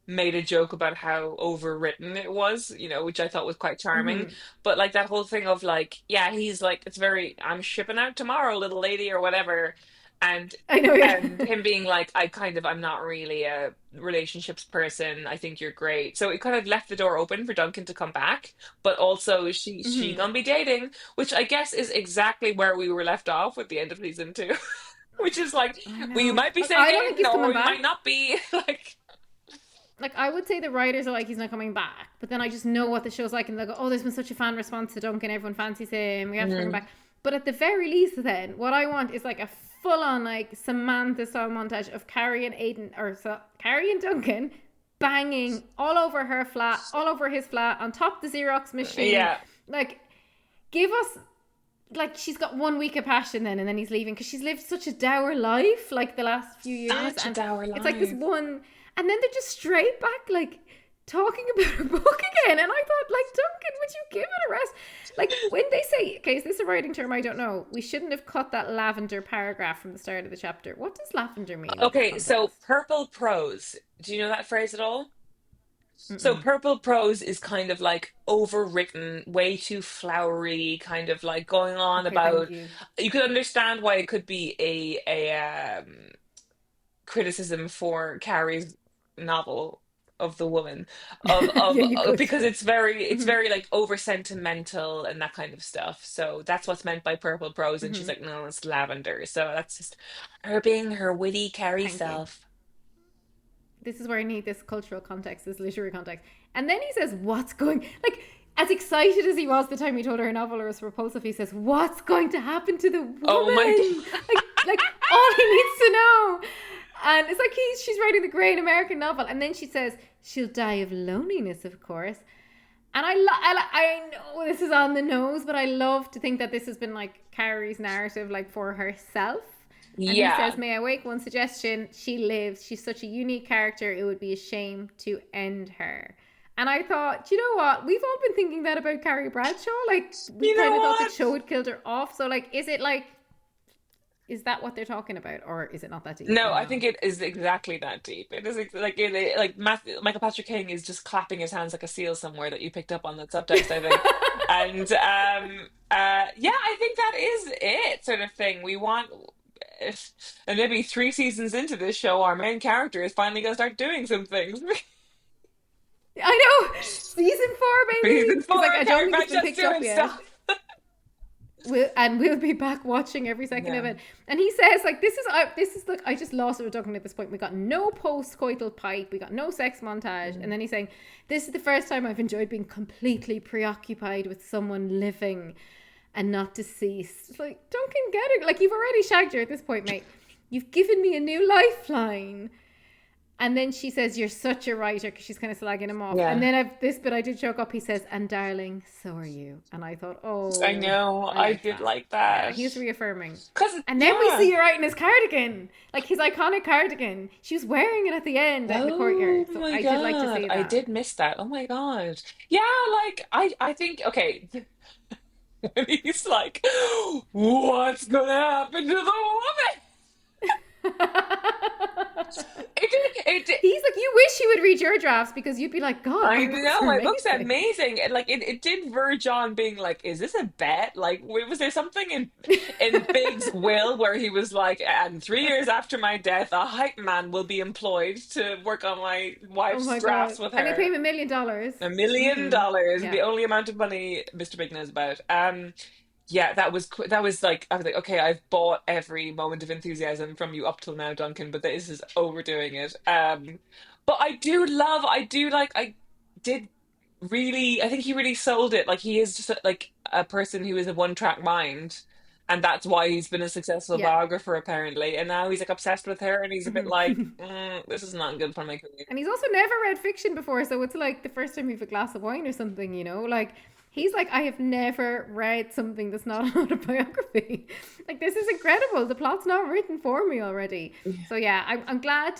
made a joke about how overwritten it was, which I thought was quite charming. Hmm. But like that whole thing of like, yeah, he's like, it's very, I'm shipping out tomorrow, little lady, or whatever. and I know, yeah. and him being like, I'm not really a relationships person. I think you're great. So it kind of left the door open for Duncan to come back, but also she Hmm. gonna be dating, which I guess is exactly where we were left off with the end of season two, which is like I we know. might be Like, I don't think singing he's or coming we might back. not be like. Like, I would say the writers are like, he's not coming back. But then I just know what the show's like, and they go, oh, there's been such a fan response to Duncan. Everyone fancies him. We have to bring him Mm, back. But at the very least, then, what I want is like a full on, like, Samantha style montage of Carrie and Aiden, or so, Carrie and Duncan banging all over her flat, all over his flat, on top of the Xerox machine. yeah, Like, give us like she's got 1 week of passion then and then he's leaving because she's lived such a dour life like the last few years, such a and dour it's like this life. one, and then they're just straight back like talking about her book again, and I thought, like, Duncan, would you give it a rest? Like, when they say, okay, is this a writing term? I don't know, we shouldn't have cut that lavender paragraph from the start of the chapter. What does lavender mean in this Okay, so context? purple prose. Do you know that phrase at all? So Mm-mm. purple prose is kind of like overwritten, way too flowery, kind of like going on Okay, thank about. you. You could understand why it could be a criticism for Carrie's novel of the woman, Yeah, you could. because it's Mm-hmm. very like over sentimental and that kind of stuff. So that's what's meant by purple prose, and she's Mm-hmm. like, no, it's lavender. So that's just her being her witty Carrie Thank you. self. This is where I need this cultural context, this literary context. And then he says, what's going, like, as excited as he was the time he told her novel was repulsive, he says, what's going to happen to the Oh my God. woman? Like all he needs to know. And it's like she's writing the great American novel. And then she says, she'll die of loneliness, of course. And I know this is on the nose, but I love to think that this has been like Carrie's narrative, like for herself. And he Yeah. says, may I make one suggestion? She lives. She's such a unique character. It would be a shame to end her. And I thought, you know what? We've all been thinking that about Carrie Bradshaw. Like, we You know kind of thought the what? show had killed her off. So, like, is it like, is that what they're talking about? Or is it not that deep? I No, don't I know. think it is exactly that deep. It is like Michael Patrick King is just clapping his hands like a seal somewhere that you picked up on that subtext, I think. And yeah, I think that is it, sort of thing. We want, and maybe 3 seasons into this show, our main character is finally gonna start doing some things. I know. Season 4, baby. Season Because, four, like, I don't Carrie think it's been Bradshaw's picked up doing yet. stuff. We'll be back watching every second of Yeah. it. And he says, like, this is like, I just lost it with Duncan at this point. We got no post-coital pipe, we got no sex montage, and then he's saying, this is the first time I've enjoyed being completely preoccupied with someone living and not deceased. It's like, Duncan, get it. Like, you've already shagged her at this point, mate. You've given me a new lifeline. And then she says, you're such a writer, because she's kind of slagging him off. And Yeah. then this bit I did choke up. He says, and darling, so are you. And I thought, I oh, know, I I like did that. like Yeah, that. he was reaffirming. Cause And then we yeah. see her out in his cardigan, like his iconic cardigan. She was wearing it at the end out in the Oh courtyard. So my I did like to God. see I that. did miss that. Oh my God. Yeah, like I think okay. When he's like, what's gonna happen to the woman? It He's like, you wish he would read your drafts because you'd be like, God, I my books know are my book's amazing. amazing. And like it did verge on being like, is this a bet? Like, was there something in Big's will where he was like, and 3 years after my death, a hype man will be employed to work on my Oh wife's my drafts God. with And he paid her? him $1 million. $1 million, Yeah. the only amount of money Mr. Big knows about. Yeah, that was like I was like, okay, I've bought every moment of enthusiasm from you up till now, Duncan, but this is overdoing it. But I do like, I did really, I think he really sold it. Like he is just like a person who is a one-track mind, and that's why he's been a successful Yeah. biographer apparently. And now he's like obsessed with her, and he's a bit like, this is not good for my career. And he's also never read fiction before, so it's like the first time you have a glass of wine or something, you know? Like, he's like, I have never read something that's not an autobiography. Like, this is incredible. The plot's not written for me already. So, yeah, I'm glad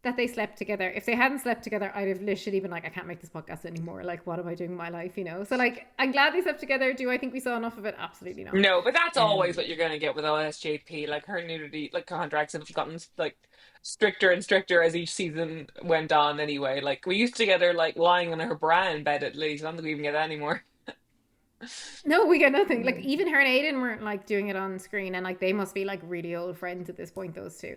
that they slept together. If they hadn't slept together, I'd have literally been like, I can't make this podcast anymore. Like, what am I doing in my life, you know? So, like, I'm glad they slept together. Do I think we saw enough of it? Absolutely not. No, but that's always Um, what you're going to get with OSJP. Like her nudity, like contracts have gotten like stricter and stricter as each season went on. Anyway, like we used to get her like lying on her bra in bed at least. I don't think we even get that anymore. No, we get nothing. Like Mm. even her and Aiden weren't like doing it on screen, and like they must be like really old friends at this point, those two.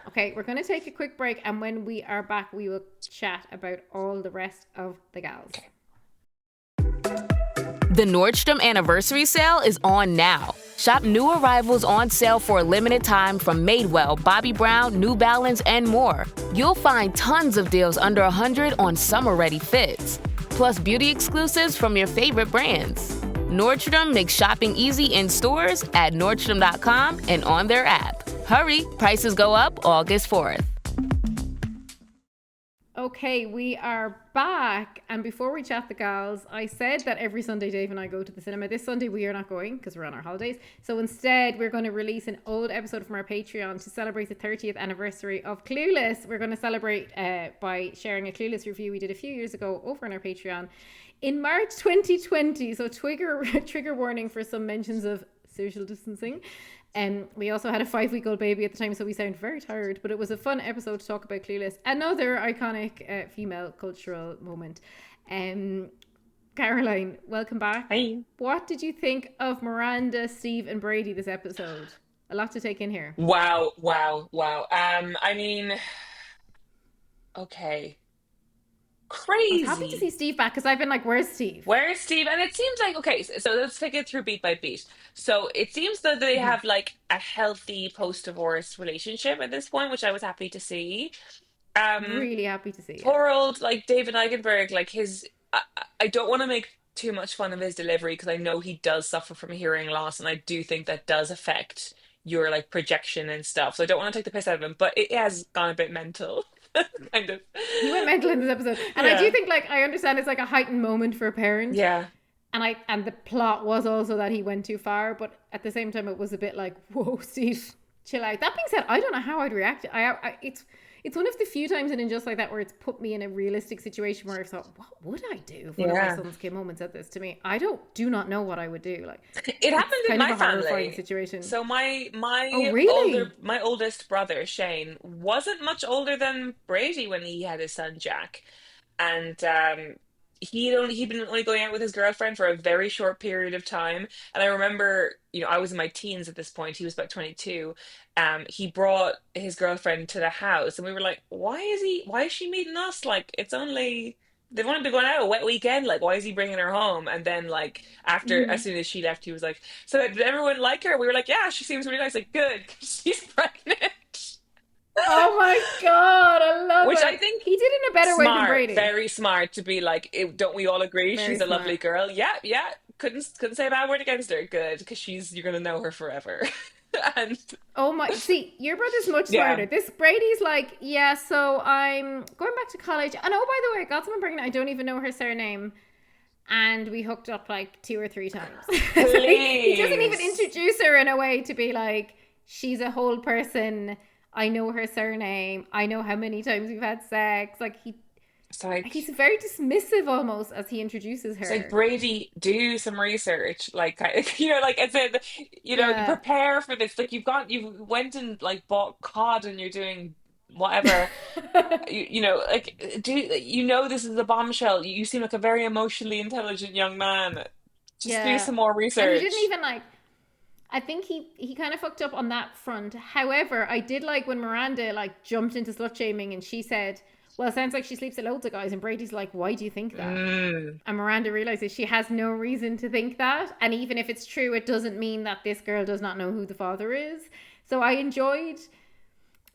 Okay, we're gonna take a quick break, and when we are back, we will chat about all the rest of the gals. The Nordstrom anniversary sale is on now. Shop new arrivals on sale for a limited time from Madewell, Bobby Brown, New Balance, and more. You'll find tons of deals under $100 on summer-ready fits, plus beauty exclusives from your favorite brands. Nordstrom makes shopping easy in stores, at Nordstrom.com, and on their app. Hurry, prices go up August 4th. Okay, we are back. And before we chat the gals, I said that every Sunday Dave and I go to the cinema. This Sunday we are not going because we're on our holidays. So instead, we're going to release an old episode from our Patreon to celebrate the 30th anniversary of Clueless. We're going to celebrate by sharing a Clueless review we did a few years ago over on our Patreon in March 2020. So trigger warning for some mentions of social distancing. We also had a 5-week-old baby at the time, so we sound very tired, but it was a fun episode to talk about Clueless. Another iconic female cultural moment. Caroline, welcome back. Hi. What did you think of Miranda, Steve, and Brady this episode? A lot to take in here. Wow, wow, wow. I mean, okay. I was happy to see Crazy. Steve back because I've been like, where's Steve? Where's Steve? And it seems like, okay, so let's take it through beat by beat. So it seems that they Mm-hmm. have like a healthy post-divorce relationship at this point, which I was happy to see. Um, Really happy to see it. Poor old like David Eigenberg, like I don't want to make too much fun of his delivery because I know he does suffer from hearing loss, and I do think that does affect your like projection and stuff. So I don't want to take the piss out of him, but it has gone a bit mental, kind of. He went mental in this episode. And I do Yeah, think, like, I understand it's like a heightened moment for a parent. yeah, And the plot was also that he went too far, but at the same time it was a bit like, whoa, Steve, chill out. That being said, I don't know how I'd react. It's one of the few times in Just Like That where it's put me in a realistic situation where I thought, what would I do if one of my yeah. sons came home and said this to me? I do not know what I would do. Like, It it's happened in kind of my a horrifying family. situation. So my Oh, my older really? my oldest brother Shane wasn't much older than Brady when he had his son Jack, and he'd been only going out with his girlfriend for a very short period of time. And I remember, I was in my teens at this point. He was about 22. He brought his girlfriend to the house, and we were like, why is she meeting us? Like, they've only been going out a wet weekend. Like, why is he bringing her home? And then, like, as Mhm. soon as she left, he was like, so did everyone like her? We were like, yeah, she seems really nice. Like, good, 'cause she's pregnant. Oh my God, I love Which I it. think He did it in a better way than smart, Brady. very smart to be like, don't we all agree Very she's a lovely smart. girl? Yeah, yeah. Couldn't say a bad word against her. Good, because you're gonna know her forever. And Oh my, see, your brother's much yeah, smarter. This Brady's like, yeah, so I'm going back to college. And oh, by the way, I got someone pregnant. I don't even know her surname. And we hooked up like 2 or 3 times. So he doesn't even please. introduce her in a way to be like, she's a whole person. I know her surname. I know how many times we've had sex. Like It's like he's very dismissive almost as he introduces it's like her. Brady, do some research. Like like it's a, Yeah. prepare for this. Like you went and like bought cod and you're doing whatever. Like this is a bombshell. You seem like a very emotionally intelligent young man. Just do Yeah. some more And he didn't research. even like I think he kind of fucked up on that front. However, I did like when Miranda like jumped into slut shaming and she said, "Well, it sounds like she sleeps with loads of guys." And Brady's like, "Why do you think that?" Mm. And Miranda realizes she has no reason to think that, and even if it's true, it doesn't mean that this girl does not know who the father is. So I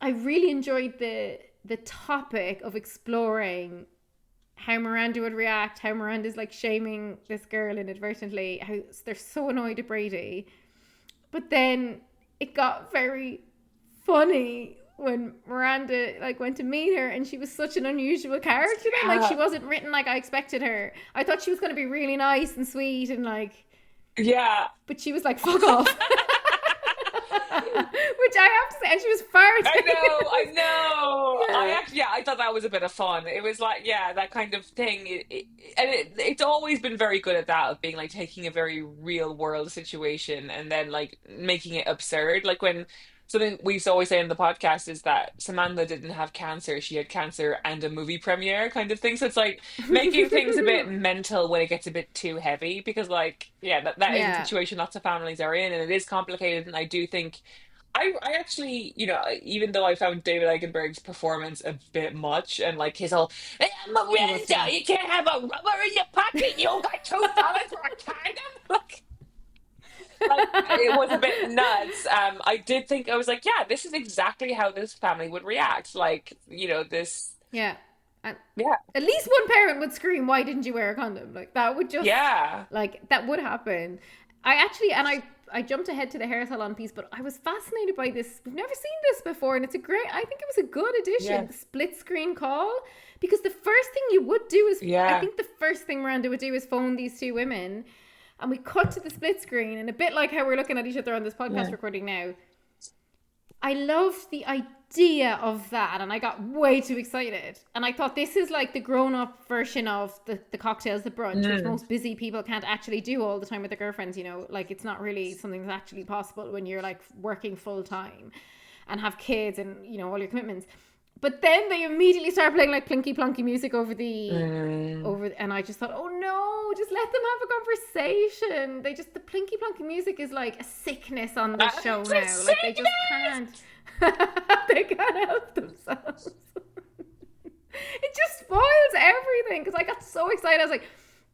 really enjoyed the topic of exploring how Miranda would react, how Miranda's like shaming this girl inadvertently, how they're so annoyed at Brady. But then it got very funny when Miranda like went to meet her and she was such an unusual character then. Like Yeah, she wasn't written like I expected her. I thought she was gonna be really nice and sweet and like yeah. but she was like fuck off. Which I have to say, and she was far I too know, I know. I yeah. actually, yeah, I thought that was a bit of fun. It was like, yeah, that kind of thing. It's always been very good at that, of being like taking a very real world situation and then like making it absurd. Like when something we used to always say in the podcast is that Samantha didn't have cancer, she had cancer and a movie premiere kind of thing. So it's like making things a bit mental when it gets a bit too heavy, because like, yeah, that is a Yeah. situation lots of families are in, and it is complicated. And I do think I actually, even though I found David Eichenberg's performance a bit much, and like his whole, "Hey, It was too Miranda, much. you can't have a rubber in your pocket, you got $2 for a condom." Like it was a bit nuts. I did think, I was like, yeah, this is exactly how this family would react. Like, this, Yeah. And yeah, at least one parent would scream, "Why didn't you wear a condom?" Like that would just yeah, like that would happen. I actually and I jumped ahead to the hair salon piece, but I was fascinated by this. We've never seen this before, and it's a great. I think it was a good yeah, addition, the split screen call, because the first thing you would do is, I yeah, think the first thing Miranda would do is phone these two women, and we cut to the split screen, and a bit like how we're looking at each other on this podcast yeah. recording now. I loved the idea of that, and I got way too excited. And I thought this is like the grown-up version of the cocktails, the brunch, which Mm. most busy people can't actually do all the time with their girlfriends. Like it's not really something that's actually possible when you're like working full time and have kids and all your commitments. But then they immediately start playing like plinky plonky music Mm. and I just thought, oh no, just let them have a conversation. The plinky plonky music is like a sickness on this show It's a now. Like they just can't, they can't help themselves. It just spoils everything because I got so excited. I was like,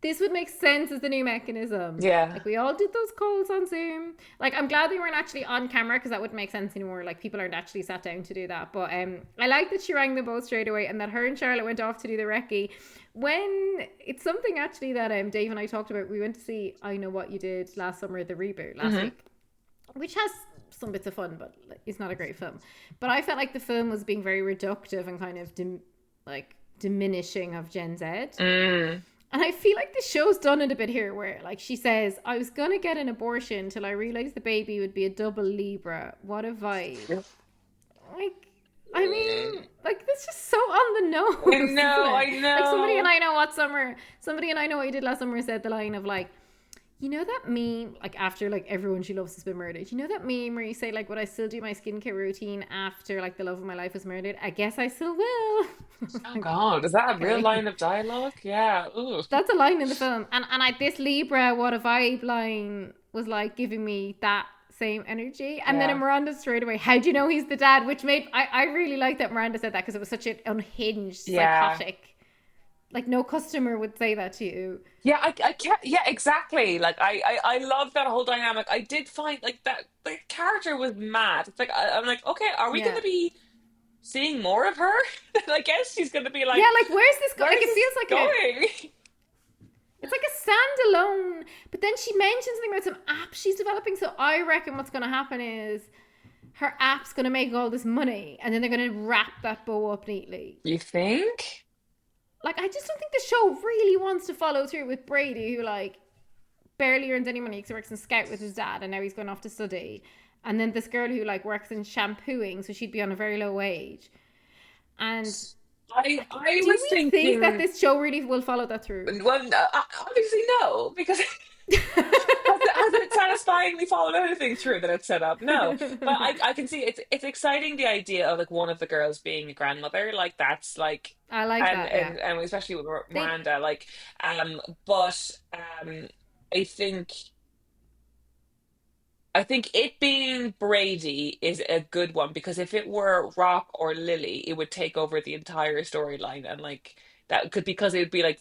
this would make sense as the new mechanism. Yeah. Like we all did those calls on Zoom. Like I'm glad they weren't actually on camera because that wouldn't make sense anymore. Like people aren't actually sat down to do that. But I like that she rang them both straight away and that her and Charlotte went off to do the recce. When it's something actually that Dave and I talked about. We went to see I Know What You Did last summer, the reboot last week, which has some bits of fun, but it's not a great film. But I felt like the film was being very reductive and kind of diminishing of Gen Z. Mm. And I feel like the show's done it a bit here where like she says, I was going to get an abortion till I realized the baby would be a double Libra. What a vibe. Like, I mean, like that's just so on the nose. I know, I know. Like somebody and I Know What You Did last summer said the line of like, you know that meme, like after like everyone she loves has been murdered. You know that meme where you say like, would I still do my skincare routine after like the love of my life was murdered? I guess I still will. Oh Like, God, is that a real okay. line of dialogue? Yeah. Ooh. That's a line in the film. And this Libra, what a vibe line was like giving me that same energy. And then Yeah. in Miranda straight away, how do you know he's the dad? Which made, I really like that Miranda said that because it was such an unhinged, Yeah. psychotic, like no customer would say that to you. Yeah, I can't. Yeah, exactly. Like I love that whole dynamic. I did find like that the character was mad. It's like I'm like, okay, are we Yeah. gonna be seeing more of her? I guess she's gonna be Yeah, like, like where's this going? where Like is it this feels like going? it's like a standalone. But then she mentions something about some app she's developing. So I reckon what's going to happen is her app's going to make all this money, and then they're going to wrap that bow up neatly. You think? Like I just don't think the show really wants to follow through with Brady, who like barely earns any money because he works in Scout with his dad, and now he's going off to study. And then this girl who like works in shampooing, so she'd be on a very low wage. And I do was we think that thinking. this show really will follow that through? Well, obviously no, because has it satisfyingly followed anything through that it's set up? No, but I can see it's exciting the idea of like one of the girls being a grandmother, like that's like, I like and that. Yeah, and especially with they Miranda, like, but um, I think. I think it being Brady is a good one, because if it were Rock or Lily, it would take over the entire storyline, and like that could, because it would be like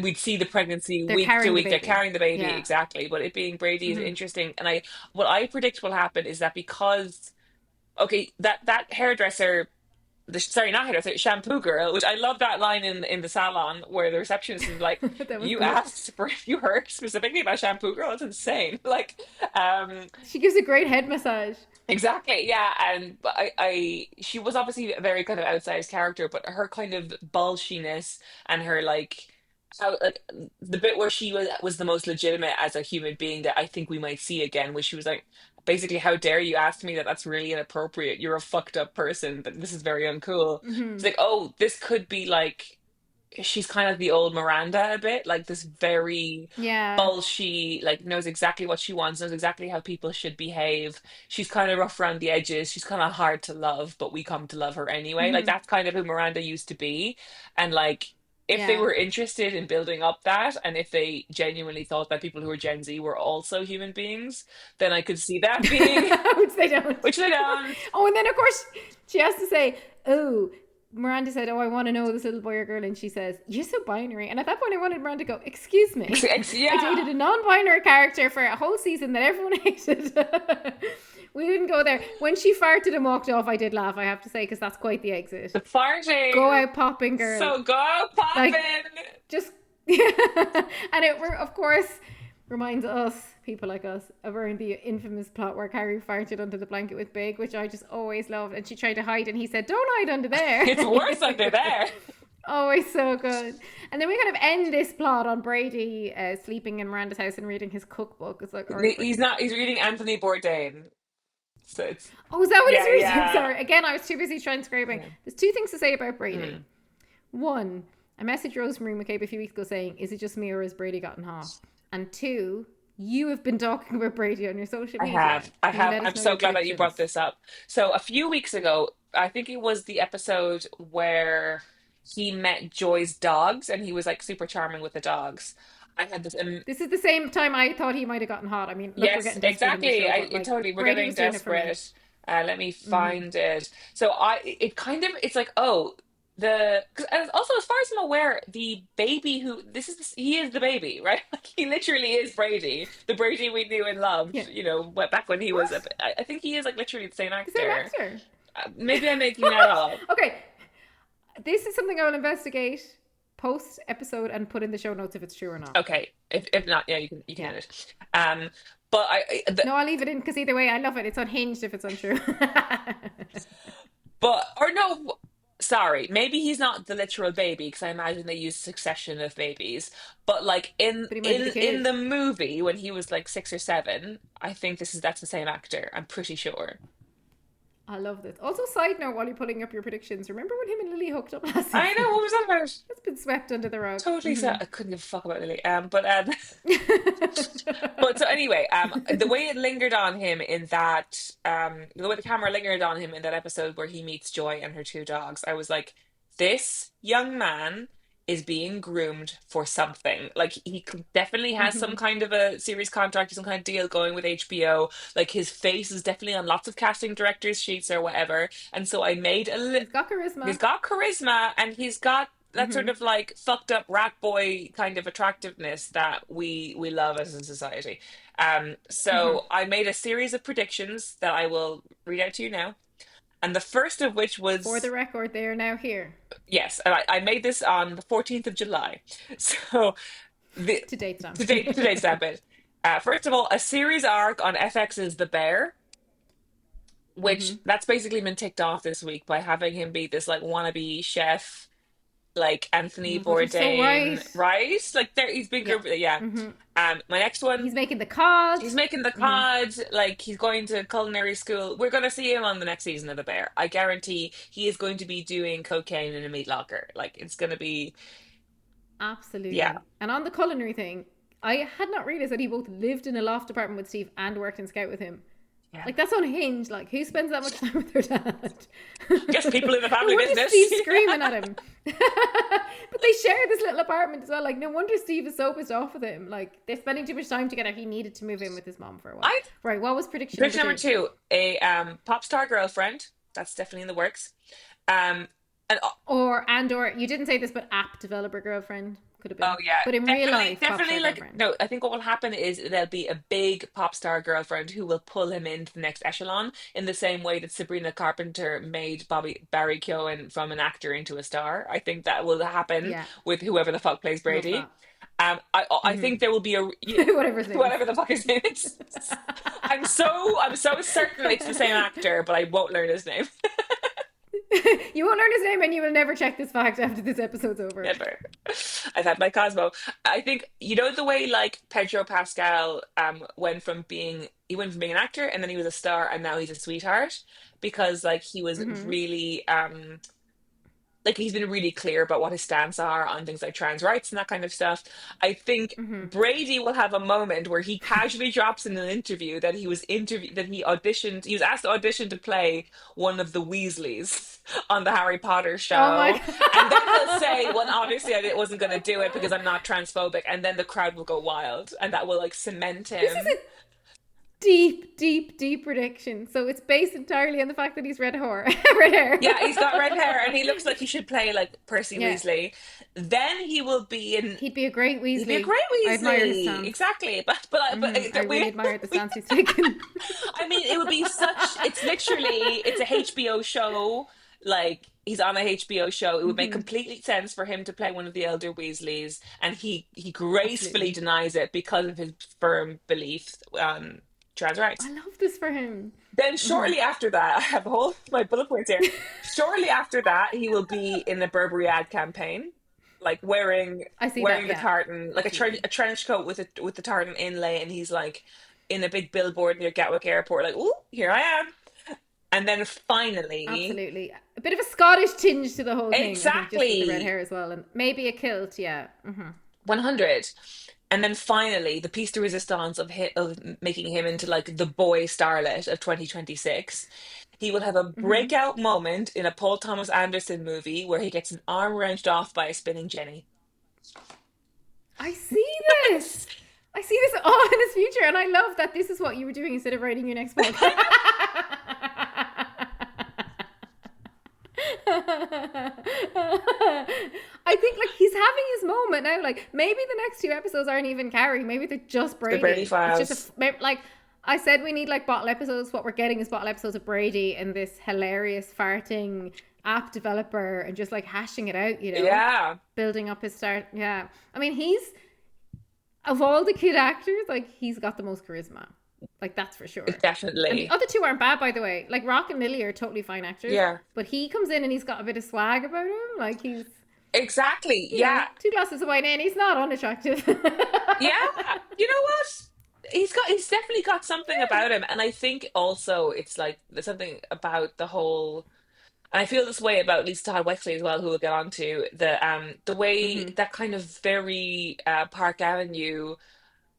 we'd see the pregnancy they're week to carrying the week. They're baby. carrying the baby, Yeah. exactly. But it being Brady is Hmm. interesting, and I what I predict will happen is that because okay, that hairdresser, sorry, not hairdresser, shampoo girl, which I love that line in the salon where the receptionist is like, That was "You good. asked for you heard specifically about shampoo girl? It's insane." Like, She gives a great head massage. exactly, yeah, and but she was obviously a very kind of outsized character, but her kind of bolshiness and her like how like the bit where she was the most legitimate as a human being that I think we might see again, where she was like, basically, "How dare you ask me that? That's really inappropriate. You're a fucked up person. That this is very uncool." It's Hmm. like, oh, this could be like. she's kind of the old Miranda a bit, like this very Yeah. bolshy, like knows exactly what she wants, knows exactly how people should behave. She's kind of rough around the edges. She's kind of hard to love, but we come to love her anyway. Like Hmm. that's kind of who Miranda used to be. And like if they Yeah. were interested in building up that, and if they genuinely thought that people who were Gen Z were also human beings, then I could see that being, Which they don't. which they don't. Oh, and then of course she has to say, "Oh." Miranda said, "Oh, I want to know this little boy or girl," and she says, "You're so binary." And at that point, I wanted Miranda to go, "Excuse me, I Yeah. dated a non-binary character for a whole season that everyone hated." We didn't go there. When she farted and walked off, I did laugh. I have to say, because that's quite the exit. The Go farting. out popping, girl. So go poppin'. Like, just and it of course reminds us, people like us, of around the infamous plot where Carrie farted under the blanket with Big, which I just always loved, and she tried to hide and he said, "Don't hide under there." It's worse under there. Always so good. And then we kind of end this plot on Brady sleeping in Miranda's house and reading his cookbook. It's like, all right, He's Brady. not. He's reading Anthony Bourdain. So it's Oh, is that what he's yeah, reading? I'm yeah. sorry. Again, I was too busy transcribing. Yeah. There's two things to say about Brady. Mm. One, I messaged Rosemary McCabe a few weeks ago saying, "Is it just me or has Brady gotten hot?" And two, you have been talking about Brady on your social I media. have. I Can you have. let I'm us know so your glad that you brought predictions? this up. So a few weeks ago, I think it was the episode where he met Joy's dogs, and he was like super charming with the dogs. I had this. This is the same time I thought he might have gotten hot. I mean, look, we're Yes, getting desperate in this exactly. show, but like Totally, we're Brady getting was doing it for me. desperate. Let me Hmm. find it. So it kind of, it's like, oh, and also as far as I'm aware, the baby who he is the baby, right? Like he literally is Brady, the Brady we knew and loved. Yeah. You know, back when he was, What? I think he is like literally the same The same actor. actor. Maybe I'm making that What? up. Okay, this is something I will investigate post episode and put in the show notes if it's true or not. Okay, if not, yeah, you can Yeah. edit. But No, I'll leave it in because either way, I love it. It's unhinged if it's untrue. But or no, sorry, maybe he's not the literal baby because I imagine they use succession of babies. But like But he might be the in kid. the movie when he was like 6 or 7, I think that's the same actor. I'm pretty sure. I love this. Also, side note, while you're putting up your predictions, remember when him and Lily hooked up last I know season? what was that about? It's been swept under the rug. Totally Hmm. sad. I couldn't give a fuck about Lily. But so anyway, the way it lingered on him in that, the way the camera lingered on him in that episode where he meets Joy and her two dogs, I was like, this young man is being groomed for something. Like definitely has some Hmm. kind of a series contract, some kind of deal going with HBO. Like his face is definitely on lots of casting directors' sheets or whatever. And so I made He's got he's charisma. got charisma and he's got that sort Hmm. of like fucked up rat boy kind of attractiveness that we love as a society. Hmm. So I made a series of predictions that I will read out to you now. And the first of which For the was record, they are now here. yes, and I made this on the 14th of July. So the To date stamp. today's that bit. First of all, a series arc on FX's The Bear, which Hmm. that's basically been ticked off this week by having him be this like wannabe chef like Anthony Which is so Bourdain, right. right? Like there, he's been Yeah. group, yeah. Hmm. My next one, He's making the cod. he's making the Hmm. cod. Like he's going to culinary school. We're gonna see him on the next season of The Bear. I guarantee he is going to be doing cocaine in a meat locker. Like it's gonna be, yeah, Absolutely. And on the culinary thing, I had not realized that he both lived in a loft apartment with Steve and worked in Scout with him. yeah. Like that's unhinged. Like who spends that much time with their dad? Just people in the No family wonder business. Steve's screaming at him. But they share this little apartment as well. Like no wonder Steve is so pissed off with him. Like they're spending too much time together. He needed to move in with his mom for a while. I Right. What was prediction prediction number number two? two, a pop star girlfriend. That's definitely in the works. Um, and Or you didn't say this, but app developer girlfriend could have oh been. yeah, But in real definitely, life, pop definitely. star Like girlfriend. no, I think what will happen is there'll be a big pop star girlfriend who will pull him into the next echelon in the same way that Sabrina Carpenter made Barry Keoghan from an actor into a star. I think that will happen Yeah. with whoever the fuck plays Love Brady. that. I Hmm. think there will be Whatever his name is. whatever the fuck his name is. I'm so certain it's the same actor, but I won't learn his name. You won't learn his name and you will never check this fact after this episode's over. Never. I've had my Cosmo. I think you know the way like Pedro Pascal he went from being an actor and then he was a star and now he's a sweetheart because like he was Hmm. really like he's been really clear about what his stance are on things like trans rights and that kind of stuff. I think Brady will have a moment where he casually drops in an interview that he was asked to audition to play one of the Weasleys on the Harry Potter Oh my show. And then he'll say, god. well, obviously wasn't going to do it because I'm not transphobic. And then the crowd will go wild and that will like cement This is him. a deep prediction. So it's based entirely on the fact that he's red hair. Red hair. Yeah, he's got red hair and he looks like he should play like Percy Yeah. Weasley. Then he will be in. He'd be a great Weasley. He'd be a great I admire his Weasley. stance. Exactly. But I really admire the stance he's taken. I mean, it would be it's a HBO show. Like, he's on a HBO show. It would make complete sense for him to play one of the elder Weasleys. And he gracefully Absolutely. denies it because of his firm belief on trans rights. I love this for him. Then shortly after that, I have all my bullet points here. Shortly after that, he will be in a Burberry ad campaign, like wearing I see wearing that, the yeah. tartan, like Absolutely. a trench coat with the tartan inlay, and he's like in a big billboard near Gatwick Airport, like, "Ooh, here I am." And then finally, Absolutely. A bit of a Scottish tinge to the whole thing. I think, just with the red exactly, hair as well. And maybe a kilt, yeah. 100. And then finally, the piece de resistance of making him into like the boy starlet of 2026. He will have a breakout moment in a Paul Thomas Anderson movie where he gets an arm wrenched off by a spinning Jenny. I see this. I see this all in his future. And I love that this is what you were doing instead of writing your next book. I think like he's having his moment now. Like maybe the next 2 episodes aren't even Carrie. Maybe they're just Brady. The Brady Files. It's just like I said, we need like bottle episodes. What we're getting is bottle episodes of Brady and this hilarious farting app developer and just like hashing it out. You know, Yeah. building up his start. Yeah, I mean he's of all the kid actors, like he's got the most charisma. Like that's for sure. And Definitely. the other two aren't bad, by the way. Like Rock and Lily are totally fine actors. Yeah. But he comes in and he's got a bit of swag about him. Like he's Exactly. you Yeah. know, 2 glasses of wine in. He's not unattractive. Yeah. You know what? He's definitely got something about him. And I think also it's like there's something about the whole, and I feel this way about Lisa Todd Wexley as well, who we'll get on to the way that kind of very Park Avenue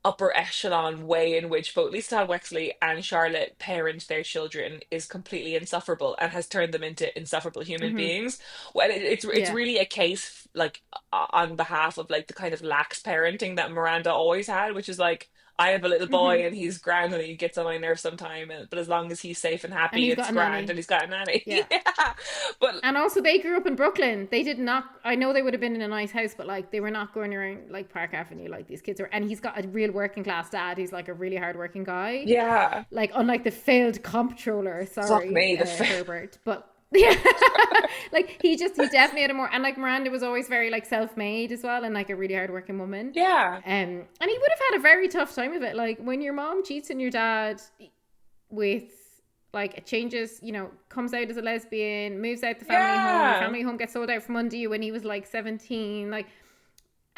upper echelon way in which both Lisa Todd Wexley and Charlotte parent their children is completely insufferable and has turned them into insufferable human beings. Well, it's Yeah. really a case like on behalf of like the kind of lax parenting that Miranda always had, which is like, I have a little boy and he's grand and he gets on my nerves sometime, but as long as he's safe and And happy, he's it's got a grand, nanny. and he's got a nanny. Yeah. Yeah. But And also they grew up in Brooklyn. They did not, I know they would have been in a nice house, but like they were not going around like Park Avenue like these kids are. And he's got a real working class dad. He's like a really hard working guy. yeah. Like unlike the failed comptroller, sorry, me, Herbert. But yeah, like he definitely had a more, and like Miranda was always very like self-made as well and like a really hard-working woman. Yeah. And he would have had a very tough time of it. Like when your mom cheats on your dad with like it changes, you know, comes out as a lesbian, moves out the family home, Yeah. your family home gets sold out from under you when he was like 17, like,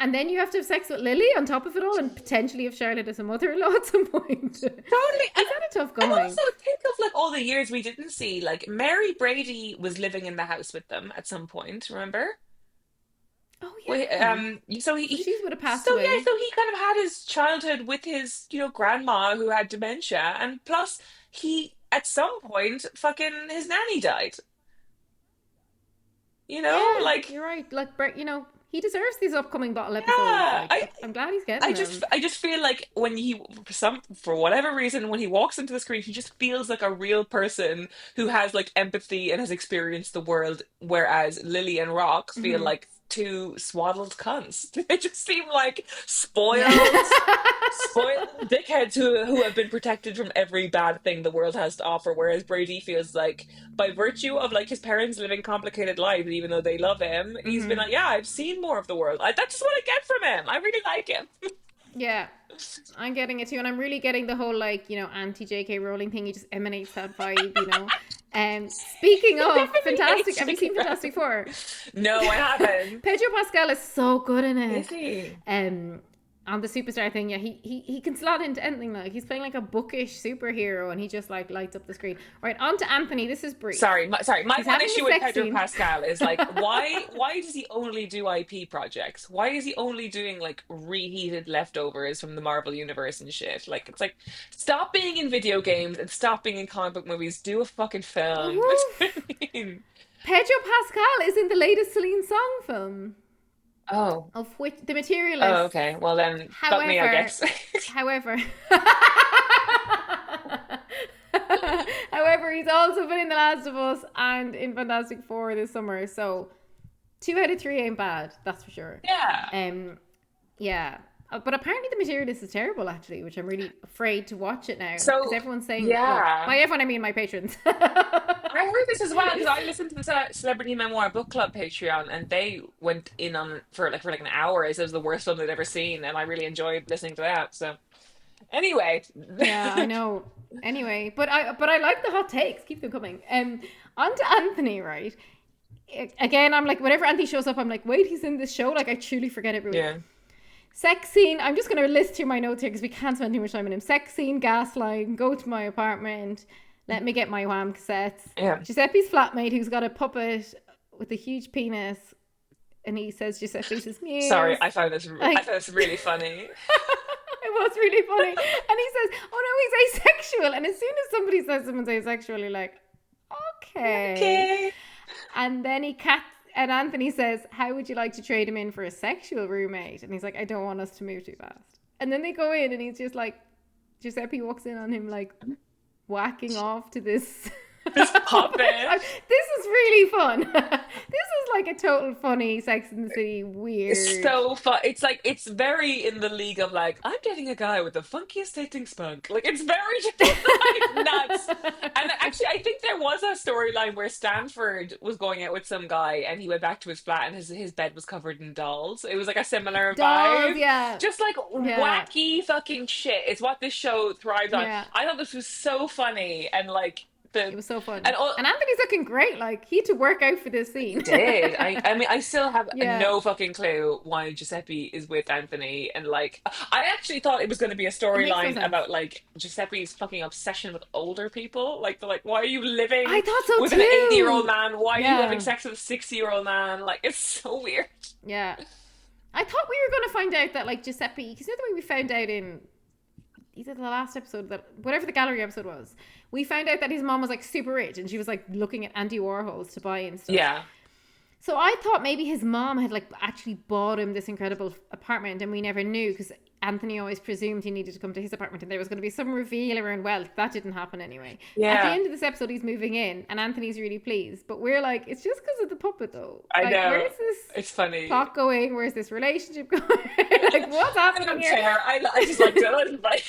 and then you have to have sex with Lily on top of it all and potentially have Charlotte as a mother-in-law at some point. Totally. He's had a tough And going. also think of like all the years we didn't see. Like Mary Brady was living in the house with them at some point. Remember? Oh Wait, yeah. So She would have passed so away. yeah, so he kind of had his childhood with his, grandma who had dementia, and plus he at some point fucking his nanny died. Yeah, Like you're right. Like, you know, he deserves these upcoming bottle episodes. yeah, Like, I'm glad he's getting them. I just feel like when for whatever reason, when he walks into the screen, he just feels like a real person who has like empathy and has experienced the world, whereas Lily and Rock feel like two swaddled cunts. They just seem like spoiled dickheads who have been protected from every bad thing the world has to offer, whereas Brady feels like by virtue of like his parents living complicated lives, even though they love him, he's been like, yeah, I've seen more of the world. That's just what I get from him. I really like him. Yeah, I'm getting it too, and I'm really getting the whole like, you know, anti J.K. Rowling thing. He just emanates that vibe, you know. And speaking of Definitely fantastic, have you J.K. seen Fantastic Four? No, I haven't. Pedro Pascal is so good in Is it. he? on the superstar thing, yeah, he can slot into anything. Like he's playing like a bookish superhero, and he just like lights up the screen. Right, on to Anthony. This is brief. Sorry. My He's one having a issue with sex Pedro scene. Pascal is like, why does he only do IP projects? Why is he only doing like reheated leftovers from the Marvel universe and shit? Like, it's like, stop being in video games and stop being in comic book movies. Do a fucking film. That's Oof. what I mean. Pedro Pascal is in the latest Celine Song film, Oh. of which The Materialist. Oh, okay. Well then, fuck me, I guess. However, however, he's also been in The Last of Us and in Fantastic Four this summer. So 2 out of 3 ain't bad, that's for sure. Yeah. Yeah. But apparently The Materialist is terrible, actually, which I'm really afraid to watch it now. So, because everyone's saying, yeah. well, by everyone I mean my patrons. I heard this as well because I listened to the Celebrity Memoir Book Club Patreon, and they went in on for like an hour. It was the worst film they'd ever seen, and I really enjoyed listening to that. So, anyway, Yeah, I know. Anyway, but I like the hot takes. Keep them coming. On to Anthony, right? Again, I'm like, whenever Anthony shows up, I'm like, wait, he's in this show. Like, I truly forget everyone. yeah, Sex scene. I'm just going to list through my notes here because we can't spend too much time on him. Sex scene, gaslight, go to my apartment, let me get my Wham cassettes. yeah. Giuseppe's flatmate, who's got a puppet with a huge penis, and he says Giuseppe's his muse. Sorry, I found this Like- really funny. It was really funny. And he says, oh no, he's asexual. And as soon as somebody says someone's asexual, you're like, okay. Okay. And then and Anthony says, how would you like to trade him in for a sexual roommate? And he's like, I don't want us to move too fast. And then they go in and he's just like, Giuseppe walks in on him like whacking off to this. This puppet. This is really fun. This is like a total funny Sex and the City weird. It's so fun. It's like, it's very in the league of like, I'm dating a guy with the funkiest dating spunk. Like, it's very just like nuts. And actually, I think there was a storyline where Stanford was going out with some guy and he went back to his flat and his bed was covered in dolls. It was like a similar Dolls, vibe. yeah. Just like Yeah. wacky fucking shit. It's what this show thrives on. Yeah. I thought this was so funny and like, It was so fun. And And Anthony's looking great. Like, he had to work out for this scene. did. I mean, I still have Yeah. no fucking clue why Giuseppe is with Anthony. And like, I actually thought it was going to be a It makes no storyline sense. about like Giuseppe's fucking obsession with older people. Like, they're like, why are you living I thought so with too. an 80-year-old man? Why are you Yeah. having sex with a 60-year-old man? Like, it's so weird. Yeah. I thought we were going to find out that, like, Giuseppe, because the other way we found out in either the last episode, that whatever the gallery episode was, we found out that his mom was like super rich and she was like looking at Andy Warhols to buy and stuff. Yeah. So I thought maybe his mom had like actually bought him this incredible apartment and we never knew because Anthony always presumed he needed to come to his apartment and there was going to be some reveal around wealth. That didn't happen anyway. Yeah. At the end of this episode, he's moving in and Anthony's really pleased. But we're like, it's just because of the puppet though. I like, know. Where's this It's funny. plot going? Where's this relationship going? Like, what's I happening don't here? care. I just liked it. I didn't like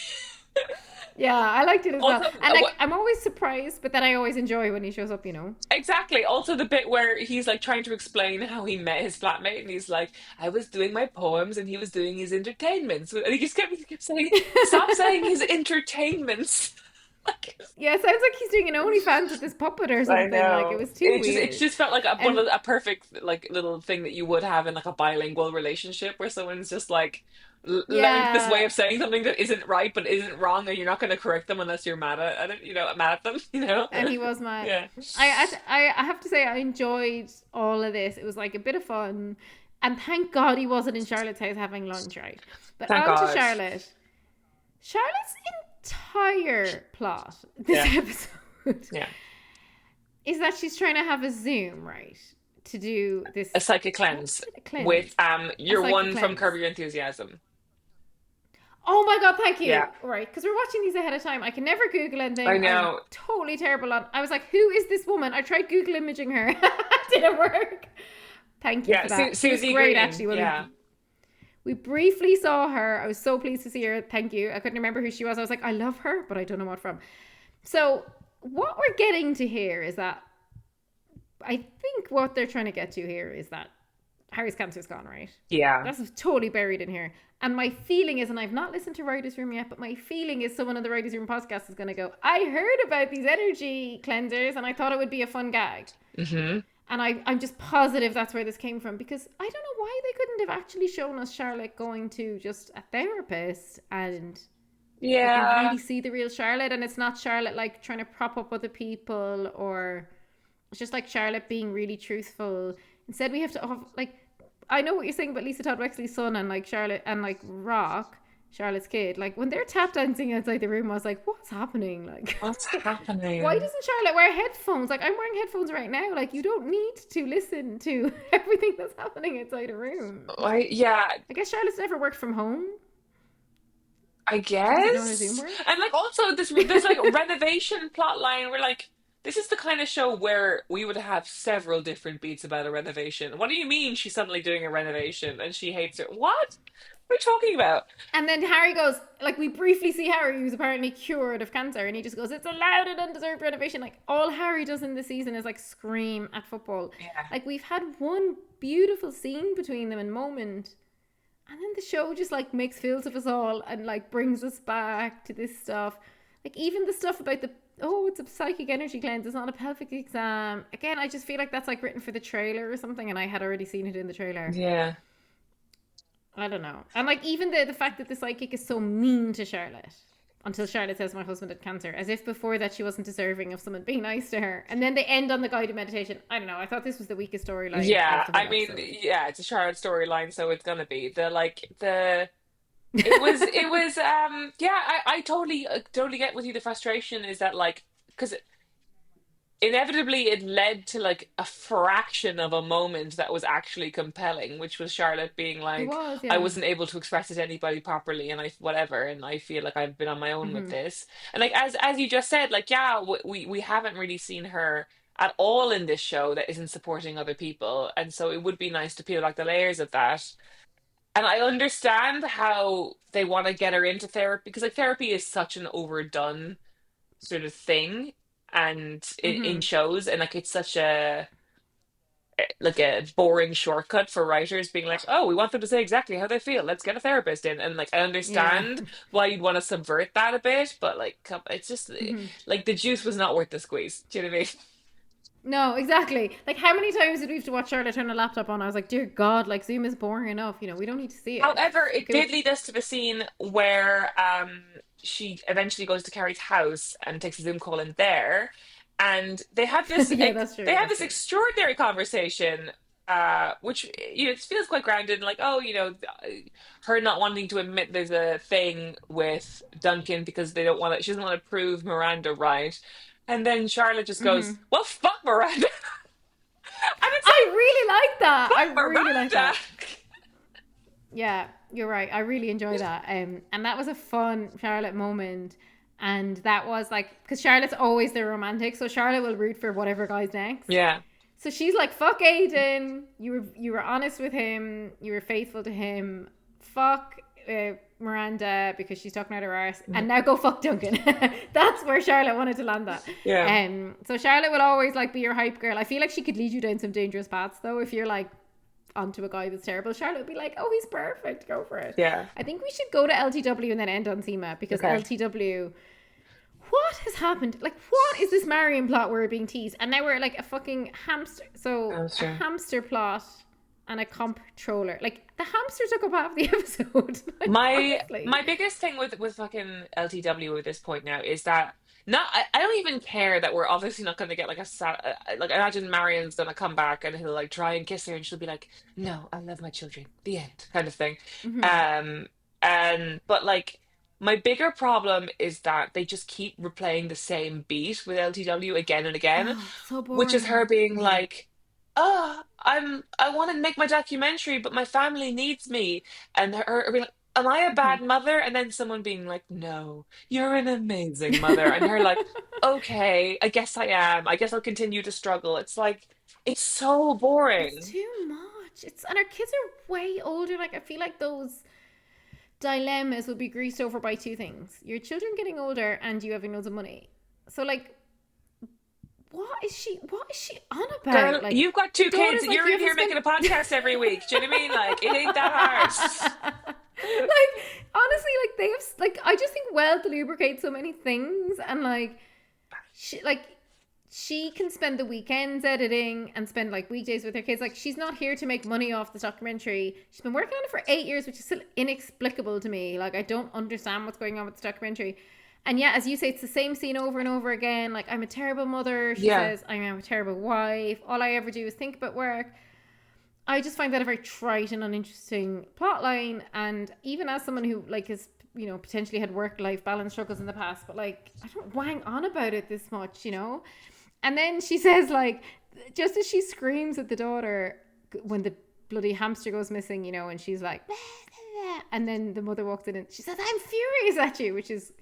Yeah, I liked it as well. Also, And like, what- I'm always surprised, but then I always enjoy when he shows up, you know? Exactly. Also, the bit where he's like trying to explain how he met his flatmate, and he's like, "I was doing my poems, and he was doing his entertainments." And he just kept saying, "Stop saying his entertainments." Like, Yeah, it sounds like he's doing an OnlyFans with this puppet or something. Like, it was too weird. It just felt like a perfect like little thing that you would have in like a bilingual relationship where someone's just like learned this Yeah. way of saying something that isn't right but isn't wrong, and you're not going to correct them unless you're mad at it, mad at them, And he was mad. Yeah. I have to say, I enjoyed all of this. It was like a bit of fun. And thank God he wasn't in Charlotte's house having lunch, right? But Thank on God. to Charlotte. Charlotte's entire plot this Yeah. episode Yeah. is that she's trying to have a Zoom, right? To do this A psychic cleanse cleanse. with your psychic one from cleanse. Curb Your Enthusiasm. Oh my God, thank you. Yeah. Right, because we're watching these ahead of time. I can never Google anything. I know. I'm totally terrible on. I was like, who is this woman? I tried Google imaging her. Didn't work. Thank you Yeah, for that. Susie It was great, Green. actually. When Yeah. we briefly saw her. I was so pleased to see her. Thank you. I couldn't remember who she was. I was like, I love her, but I don't know what from. So what we're getting to here is that I think what they're trying to get to here is that Harry's cancer's gone, right? Yeah. That's totally buried in here. And my feeling is, and I've not listened to Writer's Room yet, but my feeling is someone on the Writer's Room podcast is going to go, I heard about these energy cleansers and I thought it would be a fun gag. Mm-hmm. And I'm just positive that's where this came from because I don't know why they couldn't couldn't have actually shown us Charlotte going to just a therapist and we Yeah. really see the real Charlotte, and it's not Charlotte like trying to prop up other people, or it's just like Charlotte being really truthful. Instead, we have to have, like, I know what you're saying about Lisa Todd Wexley's son and like Charlotte and like Rock, Charlotte's kid. Like when they're tap dancing outside the room, I was like, what's happening? Like, What's happening? why doesn't Charlotte wear headphones? Like, I'm wearing headphones right now. Like, you don't need to listen to everything that's happening outside a room. Yeah, I guess Charlotte's never worked from home. I She doesn't know how guess. Zoom works. And like also this like renovation plot line where like this is the kind of show where we would have several different beats about a renovation. What do you mean she's suddenly doing a renovation and she hates it? What? What are you talking about? And then Harry goes, like, we briefly see Harry, who's apparently cured of cancer, and he just goes, it's a loud and undeserved renovation. Like, all Harry does in this season is, like, scream at football. Yeah. Like, we've had one beautiful scene between them and moment, and then the show just, like, makes fools of us all and, like, brings us back to this stuff. Like, even the stuff about it's a psychic energy cleanse, it's not a pelvic exam. Again, I just feel like that's, like, written for the trailer or something, and I had already seen it in the trailer. Yeah. I don't know. And like even the fact that the psychic is so mean to Charlotte until Charlotte says my husband had cancer, as if before that she wasn't deserving of someone being nice to her. And then they end on the guided meditation. I don't know. I thought this was the weakest storyline. Yeah, of the whole I mean, episode. yeah, it's a Charlotte storyline, so it's gonna be it was yeah, I totally get with you. The frustration is that like because inevitably it led to like a fraction of a moment that was actually compelling, which was Charlotte being It like, was, I yeah. wasn't able to express it to anybody properly, and I whatever, and I feel like I've been on my own with Mm-hmm. this. And like as you just said, like yeah, we haven't really seen her at all in this show that isn't supporting other people, and so it would be nice to peel back the layers of that. And I understand how they want to get her into therapy because like therapy is such an overdone sort of thing and in Mm-hmm. shows and like it's such a like a boring shortcut for writers being like, oh, we want them to say exactly how they feel, let's get a therapist in. And like I Yeah. understand why you'd want to subvert that a bit, but like it's just Mm-hmm. like the juice was not worth the squeeze. Do you know what I mean? No, exactly. Like how many times did we have to watch Charlotte turn a laptop on? I was like, dear God, like Zoom is boring enough. You know, we don't need to see it. However, it Can did we... lead us to the scene where she eventually goes to Carrie's house and takes a Zoom call in there, and Yeah, that's true. they have That's this true. extraordinary conversation, which it feels quite grounded, like oh, her not wanting to admit there's a thing with Duncan because they don't want to, she doesn't want to prove Miranda right, and then Charlotte just Mm-hmm. goes, well, fuck Miranda, and it's I like really like that. I fuck really like Miranda. that. Yeah, you're right. I really enjoy that. And that was a fun Charlotte moment. And that was like, because Charlotte's always the romantic, so Charlotte will root for whatever guy's next. Yeah. So she's like, "Fuck Aiden. You were honest with him. You were faithful to him. Fuck Miranda because she's talking out her arse, and now go fuck Duncan." That's where Charlotte wanted to land that. Yeah. So Charlotte will always like be your hype girl. I feel like she could lead you down some dangerous paths though if you're like onto a guy that's terrible. Charlotte would be like, oh, he's perfect, go for it. Yeah. I think we should go to LTW and then end on SEMA because Okay. LTW, what has happened? Like, what is this Marion plot where we're being teased? And now we're like a fucking hamster. So Hamster. a hamster plot and a comptroller. Like the hamster took up half the episode. Like, My honestly. my biggest thing with fucking LTW at this point now is that not I don't even care that we're obviously not going to get like like imagine Marion's going to come back and he'll like try and kiss her and she'll be like, no, I love my children, the end, kind of thing. Mm-hmm. um and but like my bigger problem is that they just keep replaying the same beat with LTW again and again, Oh, so which is her boring. being Yeah. like, oh, I want to make my documentary, but my family needs me. And her being like, am I a Mm-hmm. bad mother? And then someone being like, no, you're an amazing mother. And her like, okay, I guess I am. I guess I'll continue to struggle. It's like, it's so It's boring. too much. And our kids are way older. Like I feel like those dilemmas will be greased over by two things: your children getting older and you having loads of money. So like, what is she on Girl, about? Like you've got the two kids. daughter's like, You're you in haven't here making a spent. podcast every week. Do you know what I mean? Like, it ain't that hard. Like honestly, like they have like I just think wealth lubricates so many things, and like she can spend the weekends editing and spend like weekdays with her kids. Like, she's not here to make money off this documentary. She's been working on it for 8 years, which is still inexplicable to me. Like, I don't understand what's going on with this documentary. And yeah, as you say, it's the same scene over and over again. Like, I'm a terrible mother. She says, I'm a terrible wife. All I ever do is think about work. I just find that a very trite and uninteresting plot line. And even as someone who like is, you know, potentially had work-life balance struggles in the past, but like, I don't wang on about it this much, you know? And then she says, like, just as she screams at the daughter when the bloody hamster goes missing, you know, and she's like, blah, blah, blah. And then the mother walks in and she says, I'm furious at you, which is,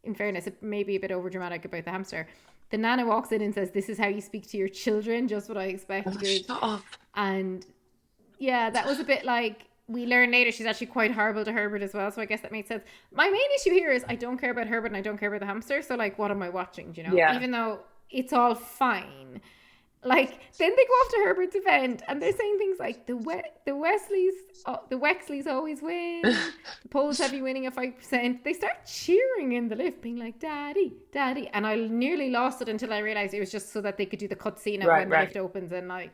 in fairness, it may be a bit overdramatic about the hamster. The nana walks in and says, this is how you speak to your children, just what I expected. And yeah, that was a bit like, we learn later she's actually quite horrible to Herbert as well, so I guess that makes sense. My main issue here is I don't care about Herbert and I don't care about the hamster, so like, what am I watching, do you know? Even though it's all fine. Like, then they go off to Herbert's event and they're saying things like the Wexleys always win, the Poles have you winning at 5%. They start cheering in the lift, being like, daddy, daddy. And I nearly lost it until I realized it was just so that they could do the cutscene of when the lift opens and like,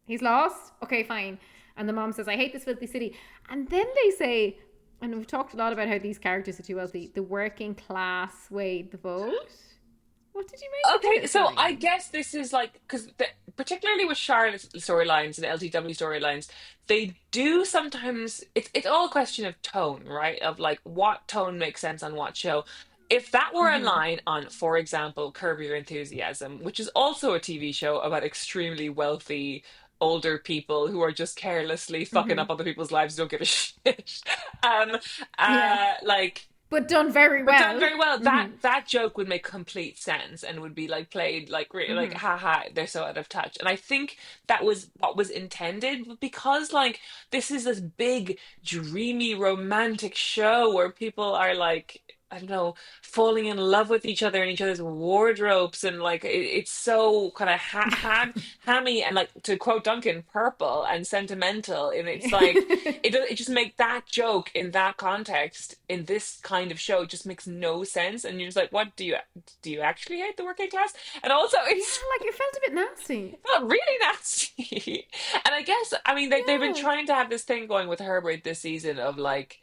he's lost? Okay, fine. And the mom says, I hate this filthy city. And then they say, and we've talked a lot about how these characters are too wealthy, the working class swayed the vote. What did you make of Okay, this so line? I guess this is like, because particularly with Charlotte's storylines and LTW storylines, they do sometimes, it's all a question of tone, right? Of like what tone makes sense on what show. If that were a line on, for example, Curb Your Enthusiasm, which is also a TV show about extremely wealthy older people who are just carelessly fucking up other people's lives, don't give a shit. Um, like, But done very but well. done very well. That joke would make complete sense and would be like played like really like haha, they're so out of touch. And I think that was what was intended, but because like this is this big dreamy romantic show where people are like, I don't know, falling in love with each other and each other's wardrobes, and like it's so kind of hammy and, like, to quote Duncan, purple and sentimental. And it's like it just make that joke in that context in this kind of show just makes no sense. And you're just like, what do you actually hate the working class? And also it's like, it felt a bit nasty. it felt really nasty. And I guess, I mean, they've been trying to have this thing going with Herbert this season of like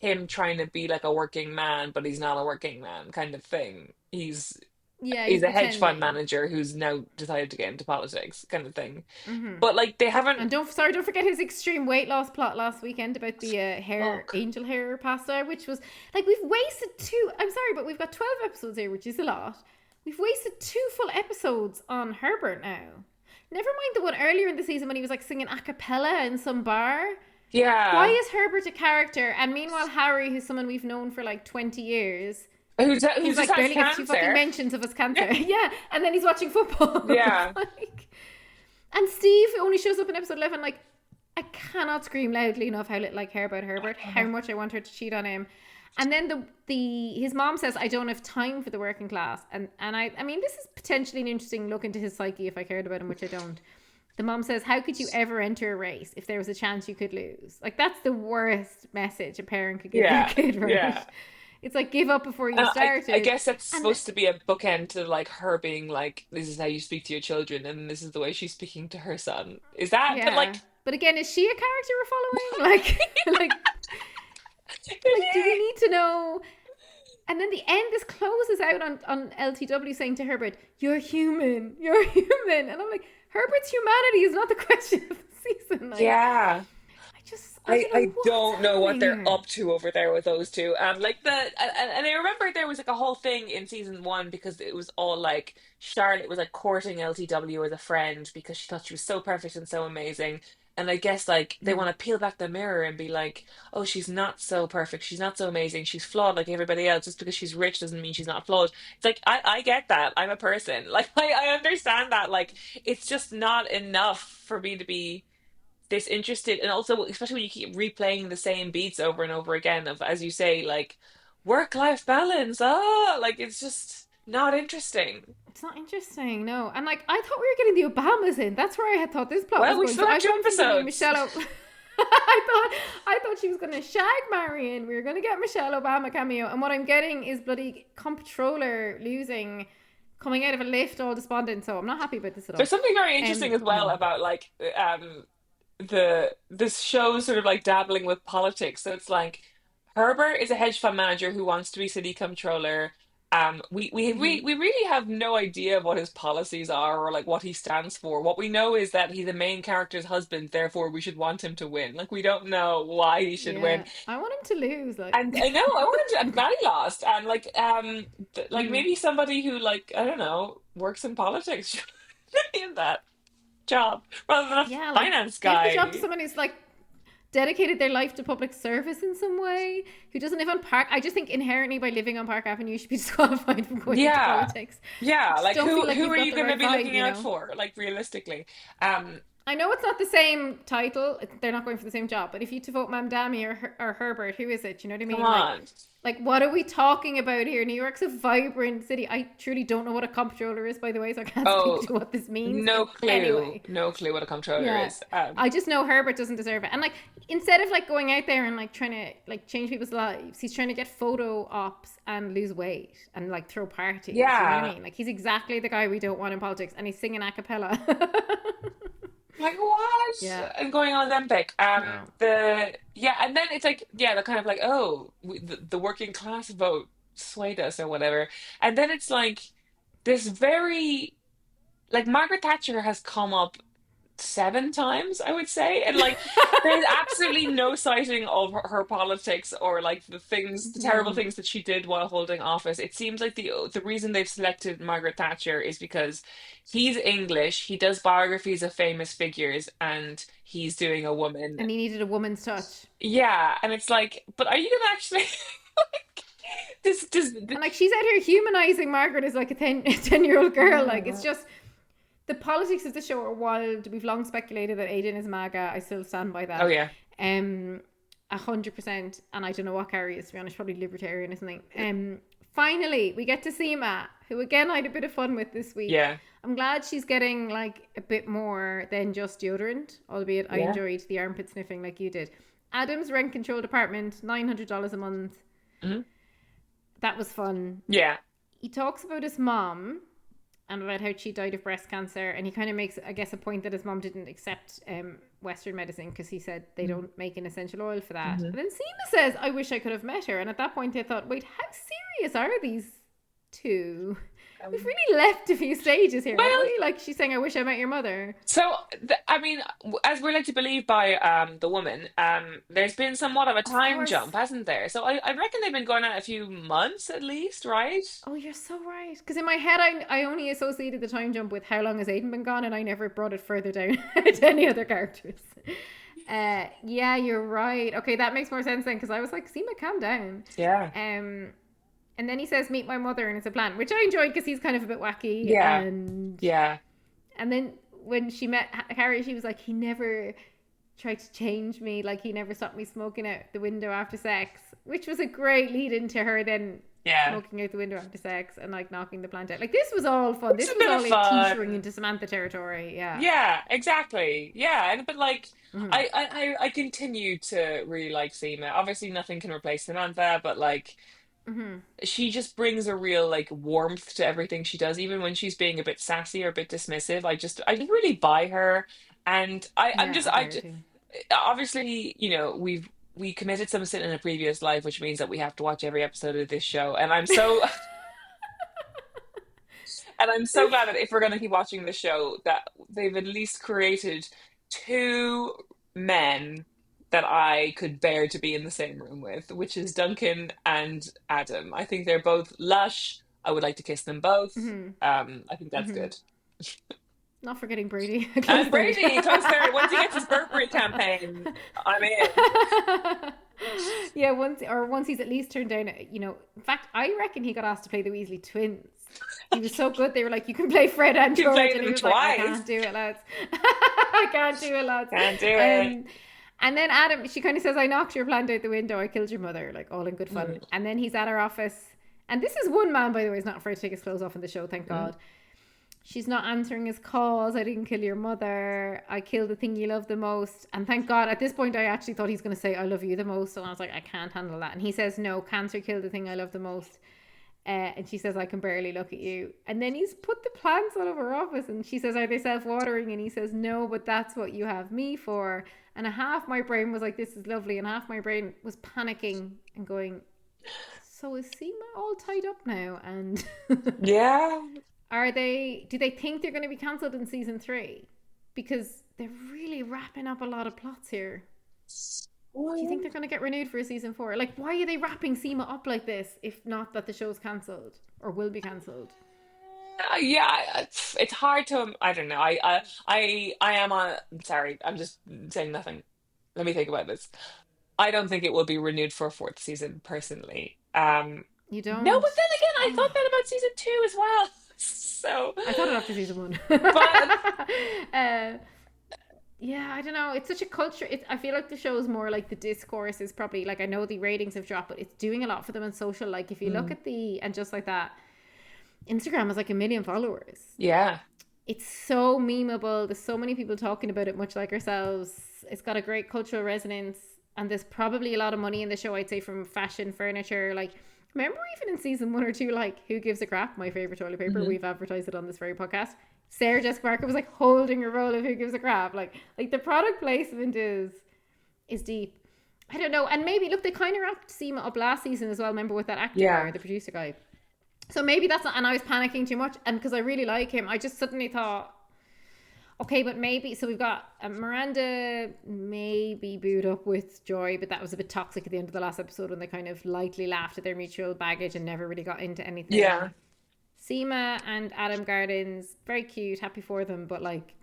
him trying to be like a working man, but he's not a working man kind of thing. He's a hedge fund manager who's now decided to get into politics kind of thing. But like they haven't. And don't forget his extreme weight loss plot last weekend about the angel hair pasta, which was like, we've wasted I'm sorry, but we've got 12 episodes here, which is a lot. We've wasted 2 full episodes on Herbert now. Never mind the one earlier in the season when he was like singing a cappella in some bar. Yeah. Why is Herbert a character? And meanwhile, Harry, who's someone we've known for like 20 years, who's like barely gets 2 fucking mentions of his cancer. Yeah. And then he's watching football. Yeah. Like, and Steve only shows up in episode 11. Like, I cannot scream loudly enough how little I care about Herbert, how much I want her to cheat on him. And then his mom says, I don't have time for the working class. And I mean, this is potentially an interesting look into his psyche if I cared about him, which I don't. The mom says, how could you ever enter a race if there was a chance you could lose? Like, that's the worst message a parent could give their kid, right? Yeah. It's like, give up before you started. I guess that's supposed to be a bookend to like her being like, this is how you speak to your children, and this is the way she's speaking to her son. Is that? Yeah. But again, is she a character we're following? like, do we need to know? And then the end, this closes out on LTW saying to Herbert, you're human. And I'm like, Herbert's humanity is not the question of the season. Like, yeah. I don't know what they're here. up to over there with those two. And I remember there was like a whole thing in season 1 because it was all like Charlotte was like courting LTW as a friend because she thought she was so perfect and so amazing. And I guess like they want to peel back the mirror and be like, oh, she's not so perfect. She's not so amazing. She's flawed like everybody else. Just because she's rich doesn't mean she's not flawed. It's like, I get that. I'm a person. Like, I understand that. Like, it's just not enough for me to be this interested. And also, especially when you keep replaying the same beats over and over again of, as you say, like, work-life balance. Like, it's just not interesting. It's not interesting, no. And like, I thought we were getting the Obamas in. That's where I had thought this plot was going. We still have 2 episodes. Michelle I thought she was going to shag Marion. We were going to get Michelle Obama cameo. And what I'm getting is bloody comptroller losing coming out of a lift all despondent. So I'm not happy about this at all. There's something very interesting as well No. about like this show sort of like dabbling with politics. So it's like Herbert is a hedge fund manager who wants to be city controller. We really have no idea of what his policies are or like what he stands for. What we know is that he's the main character's husband, therefore we should want him to win. Like we don't know why he should win. Yeah, I want him to lose. Like, And I know I wanted to, I'm glad he lost. And like like maybe somebody who like I don't know works in politics should be in that job rather than a yeah, like finance give the job to guy. someone who's like dedicated their life to public service in some way, who doesn't live on Park. I just think inherently by living on Park Avenue, you should be disqualified from going into Yeah. politics. Yeah, I just like don't feel like who you've are got you the going to right be vibe, looking you out know. for? Like realistically. Um I know it's not the same title. They're not going for the same job. But if you to vote Mamdani or Herbert, who is it? You know what I mean? come on. Like, what are we talking about here? New York's a vibrant city. I truly don't know what a comptroller is, by the way, so I can't Oh, speak to what this means. no But clue. anyway, No clue what a comptroller yeah. is. I just know Herbert doesn't deserve it. And like, instead of like going out there and like trying to like change people's lives, he's trying to get photo ops and lose weight and like throw parties. You know what I Yeah. mean? Like, he's exactly the guy we don't want in politics, and he's singing a cappella. Like what? Yeah. And going on Olympic. No. And then it's like the kind of like the working class vote swayed us or whatever, and then it's like this very like Margaret Thatcher has come up 7 times, I would say, and like there's absolutely no citing of her politics or like the terrible No. things that she did while holding office. It seems like the reason they've selected Margaret Thatcher is because he's English, he does biographies of famous figures, and he's doing a woman. And he needed a woman's touch. Yeah, and it's like, but are you gonna actually like this? And like, she's out here humanizing Margaret as like a 10-year-old girl. Like, it's just the politics of the show are wild. We've long speculated that Aiden is MAGA. I still stand by that. Oh yeah, 100%. And I don't know what Carrie is, to be honest, probably libertarian or something. Finally, we get to see Matt, who again I had a bit of fun with this week. yeah, I'm glad she's getting like a bit more than just deodorant, albeit I Yeah. enjoyed the armpit sniffing like you did. Adam's rent controlled apartment, $900 a month. Mhm. That was fun. yeah, He talks about his mom and about how she died of breast cancer, and he kind of makes, I guess, a point that his mom didn't accept Western medicine because he said they don't make an essential oil for that. And then Seema says, I wish I could have met her. And at that point I thought, wait, how serious are these two? We've really left a few stages here, haven't Well- we? Like, she's saying, I wish I met your mother. So, I mean, as we're led to believe by the woman, there's been somewhat of a time course. jump, hasn't there? So I reckon they've been going out a few months at least, right? Oh, you're so right. Because in my head, I only associated the time jump with how long has Aiden been gone, and I never brought it further down to any other characters. Yeah, you're right. Okay, that makes more sense then, because I was like, Seema, calm down. Yeah. And then he says, meet my mother, and it's a plan, which I enjoyed because he's kind of a bit wacky. Yeah. And then when she met Harry, she was like, he never tried to change me. Like, he never stopped me smoking out the window after sex, which was a great lead into her then Yeah. smoking out the window after sex and like knocking the plant out. Like, this was all fun. It's This a was bit all of like fun. teetering into Samantha territory. Yeah. Yeah, exactly. Yeah, but like Mhm. I continue to really like Seema. Obviously nothing can replace Samantha, but like Mm-hmm. she just brings a real like warmth to everything she does, even when she's being a bit sassy or a bit dismissive. I just really buy her, and obviously we committed some sin in a previous life, which means that we have to watch every episode of this show, and I'm so and I'm so glad that if we're going to keep watching the show, that they've at least created two men that I could bear to be in the same room with, which is Duncan and Adam. I think they're both lush. I would like to kiss them both. I think that's good. Not forgetting Brady. And Brady, close third. Once he gets his Burberry campaign, I'm in. Yeah, once he's at least turned down, in fact, I reckon he got asked to play the Weasley twins. He was so good, they were like, you can play Fred and You George, played and he them was like, I twice. can't do it, lads. I can't do it, lads. Can't do it. And then Adam, she kind of says, I knocked your plant out the window, I killed your mother, like, all in good fun. And then he's at her office, and this is one man, by the way, who's not afraid to take his clothes off in the show, thank God. She's not answering his calls. I didn't kill your mother. I killed the thing you love the most. And thank God, at this point, I actually thought he's going to say, I love you the most. And I was like, I can't handle that. And he says, no, cancer killed the thing I love the most. And she says, I can barely look at you. And then he's put the plants all over her office. And she says, are they self-watering? And he says, no, but that's what you have me for. And a half my brain was like, this is lovely. And half my brain was panicking and going, so is Seema all tied up now? And Yeah. do they think they're going to be cancelled in season 3? Because they're really wrapping up a lot of plots here. Do you think they're going to get renewed for a season 4? Like, why are they wrapping Seema up like this if not that the show's cancelled or will be cancelled? Yeah, it's hard to. I don't know. I am on. Sorry, I'm just saying nothing. Let me think about this. I don't think it will be renewed for a fourth season, personally. You No, don't? but then again, I thought Oh, that about season two as well. So, I thought it after season 1. but uh, yeah, I don't know. It's such a culture. I feel like the show is more like the discourse is probably like I know the ratings have dropped, but it's doing a lot for them on social. Like if you look mm, at and just like that, Instagram has like 1 million followers. yeah, It's so memeable. There's so many people talking about it, much like ourselves. It's got a great cultural resonance, and there's probably a lot of money in the show. I'd say from fashion, furniture. Like, remember even in season 1 or 2, like Who Gives a Crap? My favorite toilet paper. hmm We've advertised it on this very podcast. Sarah Jessica Parker was like holding a roll of Who Gives a Crap. Like the product placement is deep. I don't know, and maybe look, they kind of wrapped Seema up last season as well. Remember with that actor guy, yeah. the producer guy. So maybe that's not, and I was panicking too much, and because I really like him, I just suddenly thought, okay, but maybe, so we've got Miranda maybe booed up with Joy, but that was a bit toxic at the end of the last episode when they kind of lightly laughed at their mutual baggage and never really got into Yeah. anything. Seema and Adam Gardens, very cute, happy for them, but like,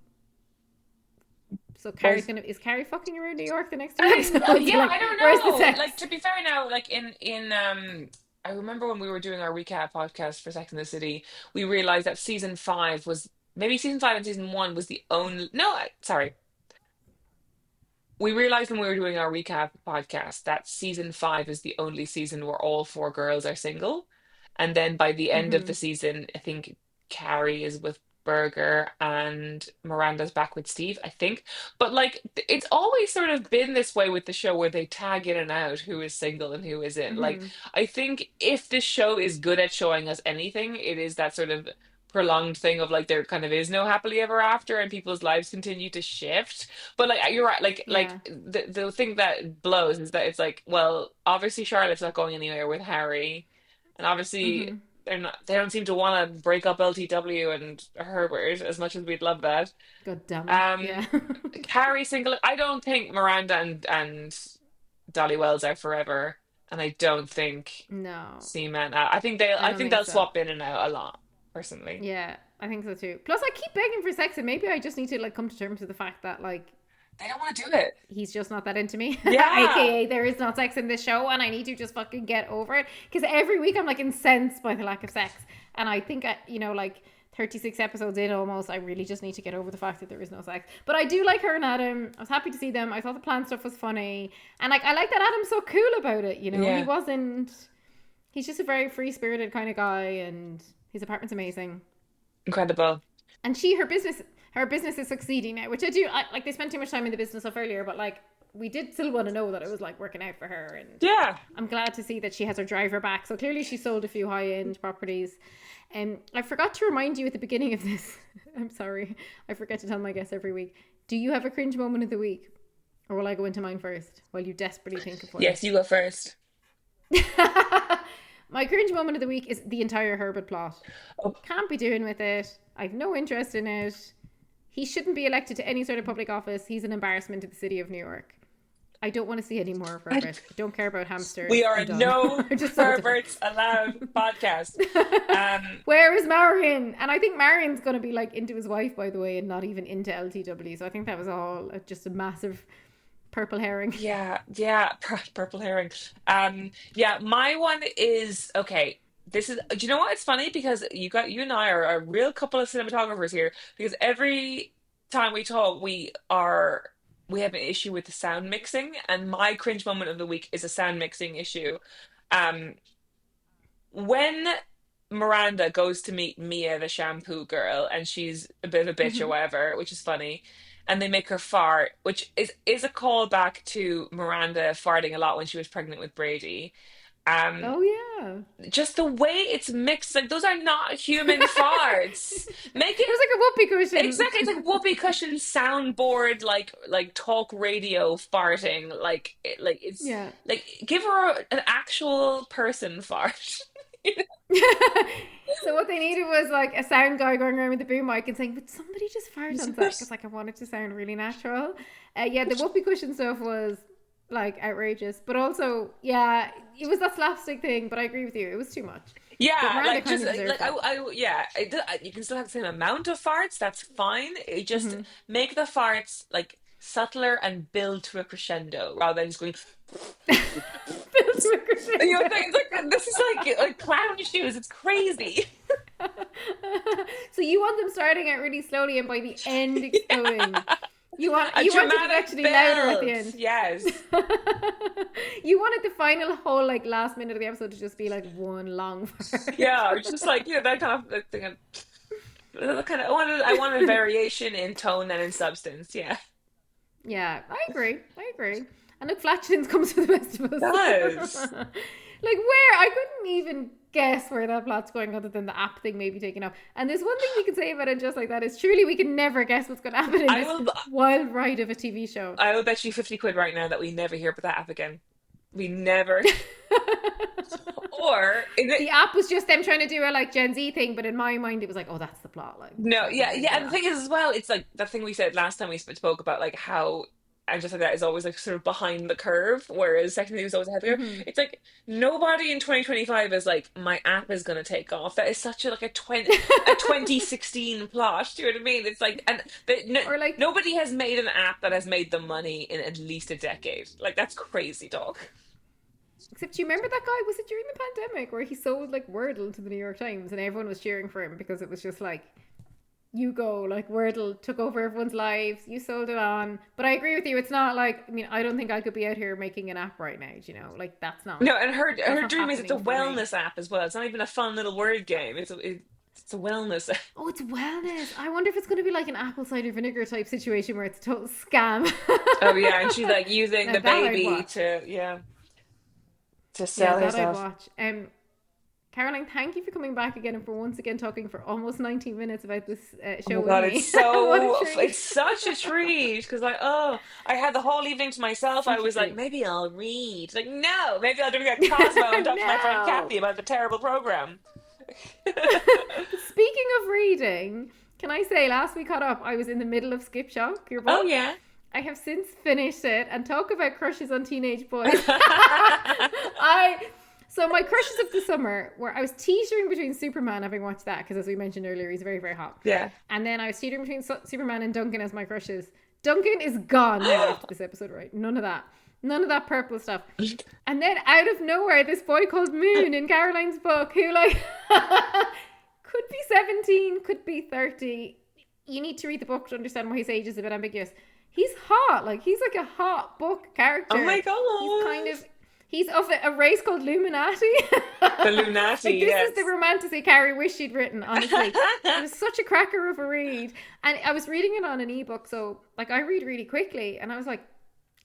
so Where's Is Carrie fucking around New York the next 2 episodes? yeah, Like, I don't where's the know. sex? Like to be fair now, like in I remember when we were doing our recap podcast for Sex and the City, we realized that season five was maybe season five and season one was the only no, sorry. We realized when we were doing our recap podcast that season five is the only season where all four girls are single. And then by the end of Mm-hmm. the season, I think Carrie is with Berger and Miranda's back with Steve, I think. But like it's always sort of been this way with the show where they tag in and out who is single and who isn't. Like Mm-hmm. I think if this show is good at showing us anything, it is that sort of prolonged thing of like there kind of is no happily ever after and people's lives continue to shift, but like you're right, like Yeah. the thing that blows is that it's like, well, obviously Charlotte's not going anywhere with Harry, and obviously Mm-hmm. they don't seem to want to break up LTW and Herbert as much as we'd love that. God damn it. Um, Yeah. Harry single. I don't think Miranda and Dolly Wells are forever, and I don't think No, Seaman. I I don't think think they'll so. swap in and out a lot, personally. Yeah, I think so too. Plus, I keep begging for sex, and maybe I just need to like come to terms with the fact that like They don't want to do it. he's just not that into me. Yeah. AKA, there is not sex in this show, and I need to just fucking get over it. Because every week I'm like incensed by the lack of sex, and I think like 36 episodes in almost, I really just need to get over the fact that there is no sex. But I do like her and Adam. I was happy to see them. I thought the plant stuff was funny, and like I like that Adam's so cool about it. He Yeah. wasn't. He's just a very free spirited kind of guy, and his apartment's amazing. Incredible. And her business is succeeding now, which like. They spent too much time in the business stuff earlier, but like we did still want to know that it was like working out for her, and Yeah. I'm glad to see that she has her driver back. So clearly she sold a few high end properties. And I forgot to remind you at the beginning of this. I'm sorry, I forget to tell my guests every week. Do you have a cringe moment of the week, or will I go into mine first while you desperately think of one? Yes, you go first. My cringe moment of the week is the entire Herbert plot. Oh, Can't be doing with it. I've no interest in it. He shouldn't be elected to any sort of public office. He's an embarrassment to the city of New York. I don't want to see any more of I- Herbert. I don't care about hamsters. we are I'm a done. no I'm just so done. perverts allowed podcast. Um, Where is Marion? And I think Marion's going to be like into his wife, by the way, and not even into LTW. So I think that was all just a massive purple herring. yeah, yeah, purple herring. Yeah, my one is okay. This is, do you know what? It's funny because you and I are a real couple of cinematographers here because every time we talk, we have an issue with the sound mixing, and my cringe moment of the week is a sound mixing issue. Um, when Miranda goes to meet Mia, the shampoo girl, and she's a bit of a bitch or Hmm. whatever, which is funny, and they make her fart, which is a callback to Miranda farting a lot when she was pregnant with Brady. Um, Oh yeah. just the way it's mixed, like those are not human farts. Make It it was like a whoopee cushion. exactly. It's like whoopee cushion soundboard, like talk radio farting. Like it's Yeah. like give her an actual person fart. So what they needed was like a sound guy going around with the boom mic and saying, "Would somebody just fart on set?" Because like I wanted to sound really natural. Yeah, the whoopee cushion stuff was like outrageous, but also yeah, it was that slapstick thing. But I agree with you, it was too much. But Yeah, Miranda like kind just of deserved it. yeah, you can still have the same amount of farts. That's fine. It just make the farts like subtler and build to a crescendo rather than just going. Built to a You know, crescendo. it's like this is like clown shoes. It's crazy. So you want them starting out really slowly and by the end exploding. You want A it to be dramatic actually louder at the build. end. Yes. You wanted the final whole like last minute of the episode to just be like one long fart. Yeah, it's just like that kind of like, thing. I wanted variation in tone and in substance. Yeah. Yeah, I agree. I agree. And look, flatulence comes for the best of us. Does. Like where I couldn't even guess where that plot's going other than the app thing maybe taking off. And there's one thing we can say about it just like that is truly we can never guess what's going to happen in I this will. wild ride of a TV show. I will bet you 50 quid right now that we never hear about that app again. We never. Or is The it? app was just them trying to do a like Gen Z thing, but in my mind it was like, oh, that's the plot. Like, No, yeah, that's yeah. And the the thing is, as well, it's like that thing we said last time we spoke about, like how and just like that is always like sort of behind the curve, whereas Second City was always ahead of the curve. app. It's like nobody in 2025 is like my app is gonna take off. That is such a like a 2016 plot. Do you know what I mean? It's like Or like, nobody has made an app that has made them money in at least a decade. Like that's crazy, dog. except you remember that guy? Was it during the pandemic where he sold like Wordle to the New York Times and everyone was cheering for him because it was just like, you go, like Wordle took over everyone's lives, you sold it on. But I agree with you, it's not like, I mean, I don't think I could be out here making an app right now, you know, like that's not. No, and her Not dream is it's a happening for me. wellness app as well. It's not even a fun little word game. It's a wellness app. Oh, it's wellness. I wonder if it's going to be like an apple cider vinegar type situation where it's a total scam. Oh yeah, and she's like using Now the that I'd baby watch. to Yeah, sell that I'd herself. watch. Caroline, thank you for coming back again and for once again talking for almost 19 minutes about this show Oh my God, with me. it's What a so treat. it's such a treat because like I had the whole evening to myself. I Such a was like treat. maybe I'll read. Like no, maybe I'll drink a Cosmo and talk to my friend No. Kathy about the terrible program. Speaking of reading, can I say last we caught up, I was in the middle of Skipshock, your Oh book. yeah. I have since finished it and talk about crushes on teenage boys. So my crushes of the summer were I was teetering between Superman, having watched that because as we mentioned earlier, he's very, very hot. Yeah. And then I was teetering between Superman and Duncan as my crushes. Duncan is gone now after this episode, right? None of that. None of that purple stuff. And then out of nowhere, this boy called Moon in Caroline's book who like could be 17, could be 30. You need to read the book to understand why his age is a bit ambiguous. He's hot. Like he's like a hot book character. Oh my God. He's of a race called Luminati. The Lunati. Like, this Yes. is the romantasy Carrie wished she'd written, honestly. It was such a cracker of a read. And I was reading it on an ebook, so like I read really quickly and I was like,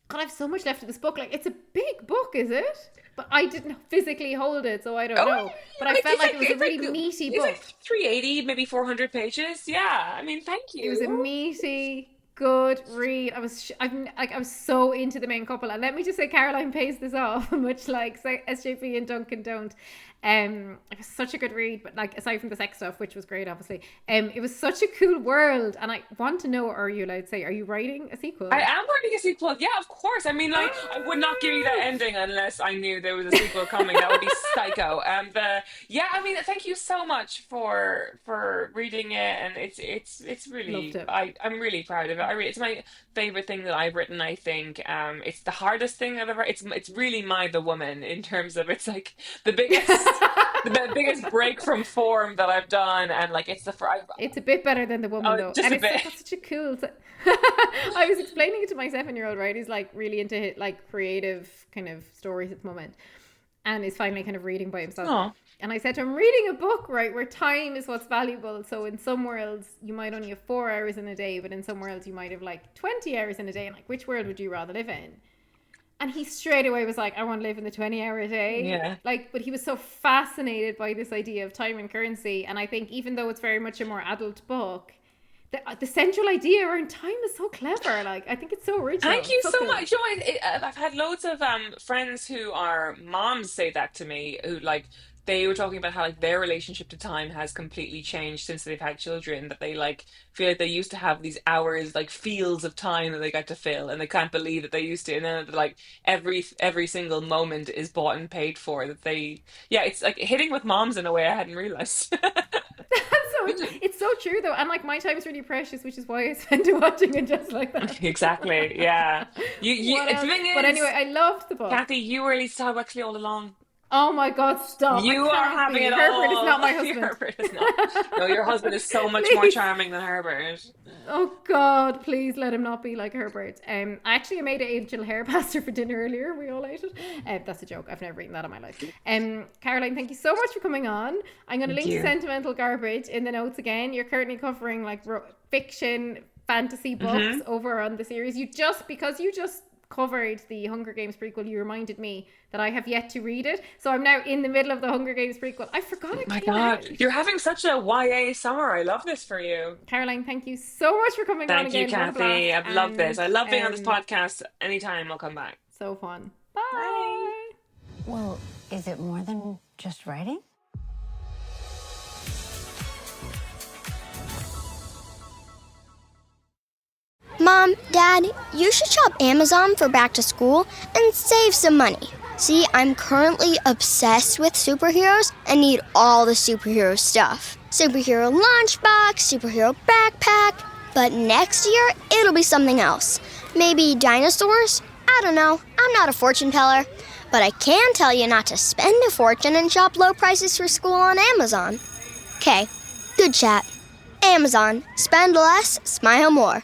God, I have so much left of this book. Like it's a big book, is it? But I didn't physically hold it, so I don't know. But I felt like it was a really meaty it's book. like 380, maybe 400 pages. Yeah. I mean, thank you. It was a meaty, good read. I was so into the main couple, and let me just say, Caroline pays this off, much like SJP and Duncan don't. It was such a good read, but like aside from the sex stuff, which was great, obviously, it was such a cool world, and I want to know, are you allowed to say, are you writing a sequel? I am writing a sequel. Yeah, of course. I mean, like, I would not give you that ending unless I knew there was a sequel coming. That would be psycho. Yeah, I mean, thank you so much for reading it, and it's really, Loved it. I'm really proud of it. It's my favorite thing that I've written. I think it's the hardest thing I've ever. It's really the woman in terms of it's like the biggest. The biggest break from form that I've done, and like it's It's a bit better than The Woman, though. just And a it's bit. like, such a cool... I was explaining it to my 7-year-old, right? He's like really into like creative kind of stories at the moment. And is finally kind of reading by himself. Aw. And I said to him, reading a book, right, where time is what's valuable. So in some worlds, you might only have 4 hours in a day, but in some worlds, you might have like 20 hours in a day. And like, which world would you rather live in? And he straight away was like, I want to live in the 20-hour day. Yeah. Like, but he was so fascinated by this idea of time and currency. And I think even though it's very much a more adult book, the central idea around time is so clever. Like, I think it's so original. Thank you so good. much. You know, I've had loads of friends who are moms say that to me, who like they were talking about how like their relationship to time has completely changed since they've had children, that they like feel like they used to have these hours, like fields of time that they got to fill, and they can't believe that they used to, and then like every single moment is bought and paid for, that they, yeah, it's like hitting with moms in a way I hadn't realized. It's so true though, and like my time is really precious, which is why I spend it watching it just like that. Exactly. Yeah. The thing is, but anyway, I loved the book. Kathy, you were Lisa Huxley all along. Oh my God, stop. You are having it Herbert all. is not my husband. Herbert is not. No, your husband is so much more charming than Herbert. Oh God, please let him not be like Herbert. Actually, I made angel hair pasta for dinner earlier. We all ate it. That's a joke. I've never eaten that in my life. Caroline, thank you so much for coming on. I'm going to link to Sentimental Garbage in the notes again. You're currently covering like fiction, fantasy books over on the series. Because you just covered the Hunger Games prequel, you reminded me that I have yet to read it. So I'm now in the middle of the Hunger Games prequel. I forgot it. Oh my God. You're having such a YA summer. I love this for you. Caroline, thank you so much for coming on again. Thank you, Kathy. I've loved this. I love being on this podcast. Anytime I'll come back. So fun. Bye. Bye. Well, is it more than just writing? Mom, Dad, you should shop Amazon for back to school and save some money. See, I'm currently obsessed with superheroes and need all the superhero stuff. Superhero lunchbox, superhero backpack. But next year, it'll be something else. Maybe dinosaurs? I don't know. I'm not a fortune teller. But I can tell you not to spend a fortune and shop low prices for school on Amazon. Okay, good chat. Amazon. Spend less, smile more.